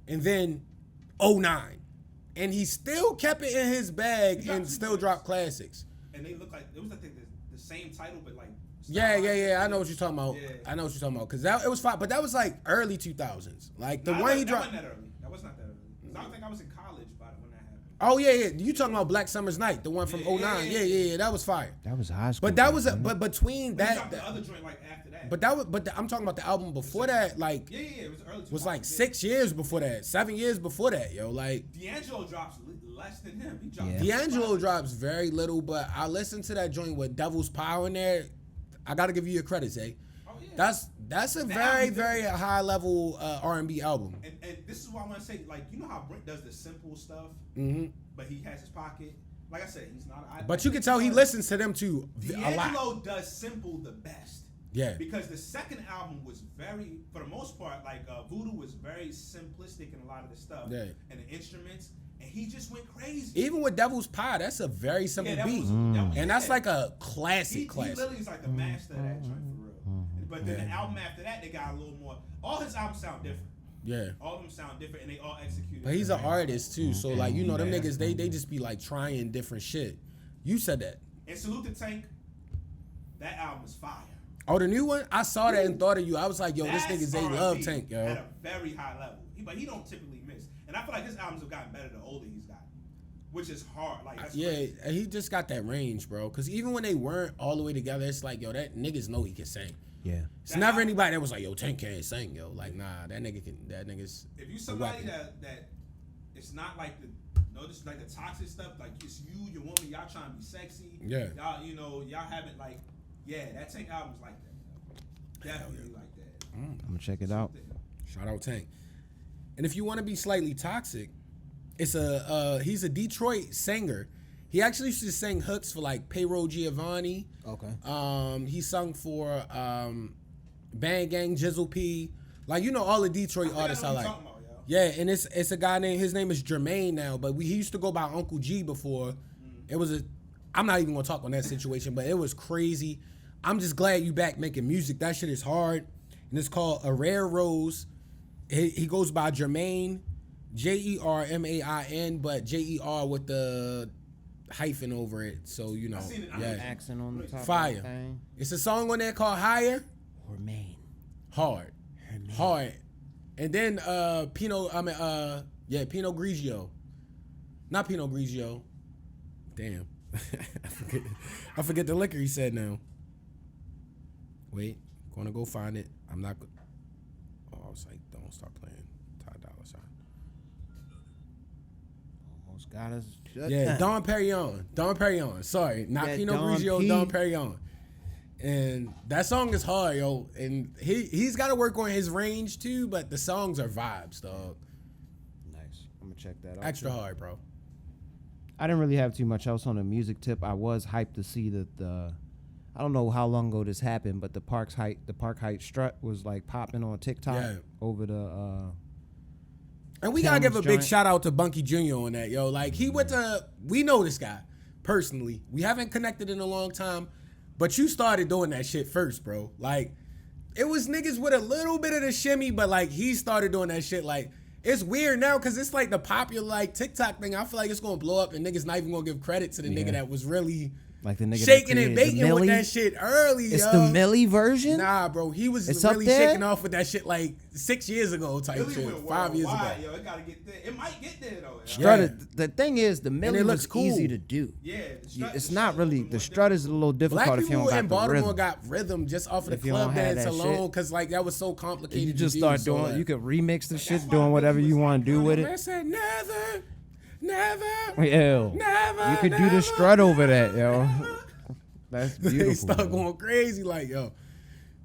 and then 09. And he still kept it in his bag
He got
and
two
still
joints.
dropped classics.
And they look like it was like the same title, but like
Yeah. I know what you're talking about.
Yeah.
I know what you're talking about. Cause it was fine, but that was like early 2000s. Like the
Nah,
one he
that
dropped.
wasn't that early. That was not that early. 'Cause I don't think I was in college by when that happened.
Oh yeah. You talking about Black Summer's Night, the one from 09. Yeah. That was fire.
That was high school.
But that was but between
But he
that.
dropped the other joint like after that.
But that was, I'm talking about the album before that. Like,
it was early.
was like 6 years before that, 7 years before that, yo. Like,
D'Angelo drops less than him. He dropped.
D'Angelo drops very little, but I listened to that joint with Devil's Power in there. I got to give you your credit, Zay.
Oh yeah.
That's a very high level R&B album.
And this is what I want to say. Like, you know how Brent does the simple stuff, but he has his pocket. Like I said, he's not.
But you can tell he listens to them too a lot.
D'Angelo does simple the best.
Yeah.
Because the second album was very, for the most part, like Voodoo was very simplistic in a lot of the stuff.
Yeah.
And the instruments. And he just went crazy.
Even with Devil's Pie, that's a very simple beat. And that's like a classic.
He literally is like the master of that joint for real. But then the album after that, they got a little more. All his albums sound different.
Yeah.
All of them sound different, and they all executed.
But he's an artist too, so like you know them niggas, they just be like trying different shit. You said that.
And Salute the Tank, that album is fire.
Oh, the new one? I saw that and thought of you. I was like, yo, this nigga Zay love Tank, yo.
At a very high level. But he don't typically miss. And I feel like his albums have gotten better the older he's gotten. Which is hard. Like that's crazy.
He just got that range, bro. Because even when they weren't all the way together, it's like, yo, that niggas know he can sing.
Yeah.
It's never anybody that was like, yo, Tank can't sing, yo. Like, nah, that nigga's.
If you somebody that it's not like this like the toxic stuff, like it's you, your woman, y'all trying to be sexy.
Yeah.
Y'all haven't like, that Tank album's like that. Definitely like that.
I'm gonna check it out.
Shout out Tank. And if you want to be slightly toxic, he's a Detroit singer. He actually used to sing hooks for like Payroll Giovanni.
Okay.
He sung for Bang Gang, Jizzle P. Like, you know all the Detroit artists I like. Yeah, and it's a guy named, his name is Jermaine now, but he used to go by Uncle G before. I'm not even gonna talk on that situation, but it was crazy. I'm just glad you back making music. That shit is hard. And it's called A Rare Rose. He goes by Jermaine, Jermain, but Jer with the hyphen over it. So, you know,
Accent on the top.
Fire.
Of the thing.
It's a song on there called Higher.
Remain.
Hard. And then Pinot Grigio. Not Pinot Grigio. Damn. I forget the liquor he said now. Wait, gonna go find it. I'm not good. Oh, I was like, don't start playing Ty Dolla $ign.
Almost got us.
Yeah, Dom Perignon. Sorry, not
Yeah,
Pinot
Dom
Grigio,
P.
Dom Perignon. And that song is hard, yo. And he's got to work on his range too, but the songs are vibes, dog.
Nice. I'm gonna check that out.
Extra hard, bro.
I didn't really have too much else on the music tip. I was hyped to see that I don't know how long ago this happened, but the Park Height strut was like popping on TikTok over the.
And we gotta give a big shout out to Bunky Jr. on that, yo. Like we know this guy personally. We haven't connected in a long time, but you started doing that shit first, bro. Like it was niggas with a little bit of the shimmy, but like he started doing that shit. Like it's weird now because it's like the popular like TikTok thing. I feel like it's gonna blow up and niggas not even gonna give credit to the nigga that was really.
Like the nigga
shaking and baking with that shit early,
it's
yo.
the Millie version?
Nah, bro. He was
it's
really shaking off with that shit like 6 years ago type shit. 5 years ago.
Yo, it gotta get there. It might get there though.
Strut, the thing is, the Millie
looks
was easy to do.
Yeah.
It's not really, the strut is a little difficult
Black
if you
people
don't got
in
the
Baltimore
rhythm.
got rhythm just off of the
If you don't
club
have
dance
that
alone
shit.
because like that was so complicated.
You just
to
start
do,
doing,
so,
you could remix the shit,
why
doing
the
whatever
Millie
you
was
want to do with
Man
it.
said never.
Yo, you could do the strut over that, yo. That's beautiful.
They start going crazy like, yo.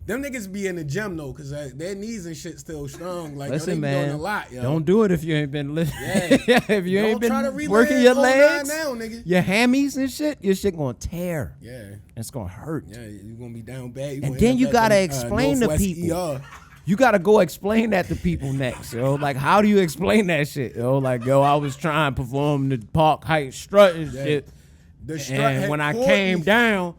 Them niggas be in the gym though, cause their knees and shit still strong. Like,
listen,
yo, they
man,
be doing a lot, yo.
don't do it if you ain't been lifting.
Yeah.
If you ain't
Don't try to
been
relive
working your
09
legs,
now, nigga.
your hammies and shit, your shit gonna tear.
Yeah.
It's gonna hurt.
Yeah, you gonna be down bad. You
And
gonna
then
end
you
up
gotta
at
explain to
Northwest
people.
ER.
You gotta go explain that to people next, yo. Like, how do you explain that shit, yo? Like, yo, I was trying to perform the Park Height strut and shit.
The strut
And
had
when I
caught
came
me.
down,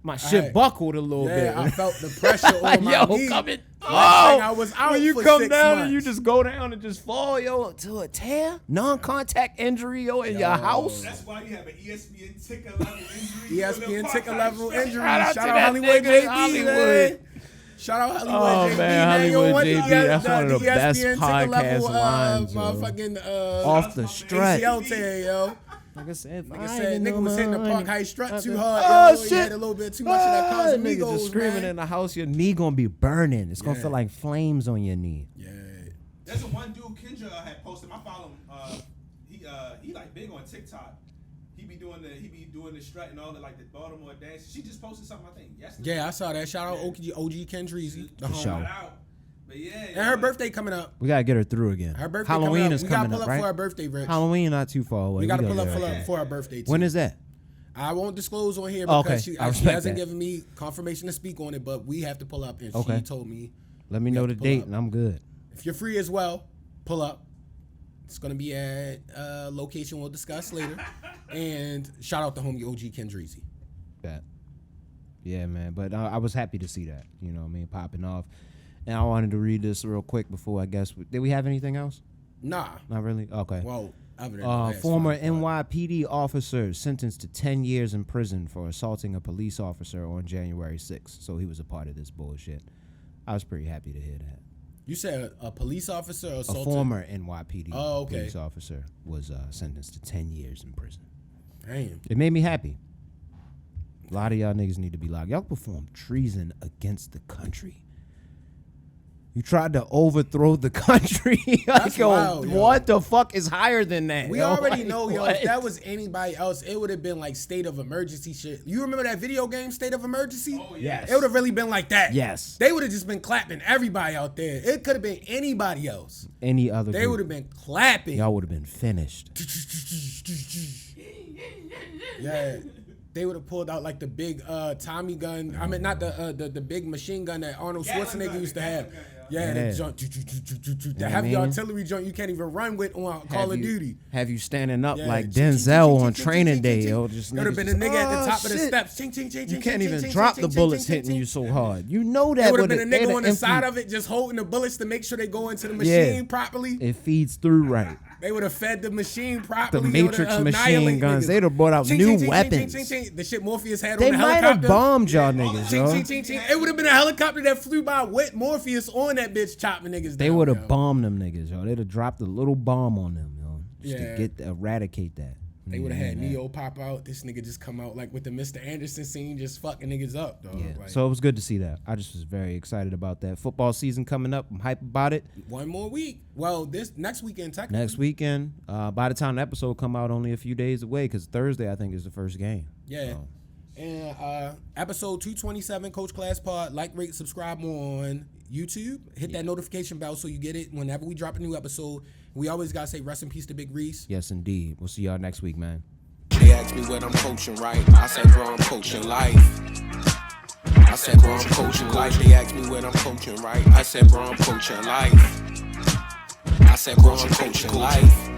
my shit buckled a little bit.
Yeah, I felt the pressure on my
yo,
knee.
coming.
Last thing I was out
when you
for
come
6
down
months.
and you just go down and just fall, yo, to a tear, non-contact injury, yo, in your house.
That's why you have an ESPN ticker level injury.
ESPN ticker level injury.
Shout out
Shout
to
out
that
Hollywood
nigga,
JB,
Hollywood.
man. Shout out Hollywood
Oh,
JB.
man,
Yo,
Hollywood
what
JB,
the-
that's
the
one of the best
ESPN ticket
podcast
level,
lines, yo.
motherfucking
Off the strut.
ACL tear, yo.
Like I said,
Nigga said nigga was hitting the park high strut too hard.
Oh,
yo. He
shit.
had a little bit too much of that
Nigga
Casamigos,
just screaming
man.
in the house, your knee gonna be burning. It's gonna
Yeah.
feel like flames on your knee.
Yeah.
There's a one dude Kendra had posted. I follow him. He like big on TikTok. He be doing the strut and all the like the Baltimore dance. She just posted something I think yesterday.
Yeah, I saw that. Shout out OG Kendreezy. The
For
home.
sure.
Shout out. But yeah.
And her birthday coming up.
We gotta get her through again.
Her birthday
Halloween
coming up.
is
We gotta
coming
pull
up,
up
right?
for her birthday, Rich.
Halloween not too far away.
We gotta
gotta
pull
get her.
up for her birthday too.
When is that?
I won't disclose on here
Okay,
because she
I
she
respect
hasn't
that.
given me confirmation to speak on it, but we have to pull up, and
Okay.
she told me
Let me
We
know
have
the
to pull
date
up.
and I'm good.
if you're free as well, pull up. It's gonna be at a location we'll discuss later. And shout out to homie OG Kendreezy.
That. Yeah, man. But I was happy to see that. You know what I mean? Popping off. And I wanted to read this real quick before I guess. Did we have anything else?
Nah.
Not really? Okay.
Well, other than the last
Former
one, but-
NYPD officer sentenced to 10 years in prison for assaulting a police officer on January 6th. So he was a part of this bullshit. I was pretty happy to hear that.
You said a police officer or
A
assaulted?
former NYPD
Oh, okay.
police officer was sentenced to 10 years in prison.
Damn.
It made me happy. A lot of y'all niggas need to be locked. Y'all performed treason against the country. You tried to overthrow the country. Like,
That's
yo,
wild, yo.
what the fuck is higher than that?
We
yo?
already
Like,
know, yo,
what?
if that was anybody else, it would have been like state of emergency shit. You remember that video game, State of Emergency?
Oh, yeah.
Yes.
It would have really been like that.
Yes.
They would have just been clapping everybody out there. It could have been anybody else.
Any other
They
group,
would have been clapping.
y'all would have been finished.
Yeah. They would have pulled out like the big Tommy gun. I mean, not the big machine gun that Arnold
Gatling
Schwarzenegger
gun,
used to
the
have.
Gatling gun,
Yeah,
Yeah.
the junk, the
what I
heavy
mean?
artillery joint you can't even run with on Call of Duty.
Have you standing up
Yeah.
like
Ching, ching,
Denzel
ching,
on
ching,
training
ching,
day,
ching,
yo.
ching.
Just
There would have
niggas
been a
just,
nigga at the
"Oh,
top of the
shit."
steps. Ching, ching, ching,
You
ching,
can't
ching,
even
ching,
drop
ching,
the
ching,
bullets
ching,
hitting
ching,
you
ching.
so hard. You know that
There would have
when
been a
they'd
nigga on the
empty-
side of it just holding the bullets to make sure they go into the machine
Yeah.
properly.
It feeds through right.
They would have fed the machine
The
properly.
Matrix machine guns, they'd have brought out
Ching,
new
ching, ching, ching,
weapons.
ching, ching, ching. The shit Morpheus had
They
on the
might have
helicopter.
bombed y'all niggas,
Ching,
yo.
ching, ching, ching. It would have been a helicopter that flew by with Morpheus on that bitch chopping niggas
They
down,
would
yo.
have bombed them niggas, yo. They'd have dropped a little bomb on them, yo. Just
Yeah.
to eradicate that.
They would have had
Yeah.
Neo pop out. This nigga just come out like with the Mr. Anderson scene, just fucking niggas up, though.
Yeah.
Like,
So it was good to see that. I just was very excited about that. Football season coming up. I'm hype about it.
one more week. Well, this next weekend, technically.
Next weekend. By the time the episode come out, only a few days away because Thursday I think is the first game.
Yeah.
So,
And episode 227, Coach Class Pod. Like, rate, subscribe on YouTube. Hit that notification bell so you get it whenever we drop a new episode. We always gotta say rest in peace to Big Reese.
yes, indeed. We'll see y'all next week, man.
They asked me what I'm coaching, right? I said, bro, I'm coaching life. I said, bro, I'm coaching life. They asked me what I'm coaching, right? I said, bro, I'm coaching life. I said, bro, I'm coaching life.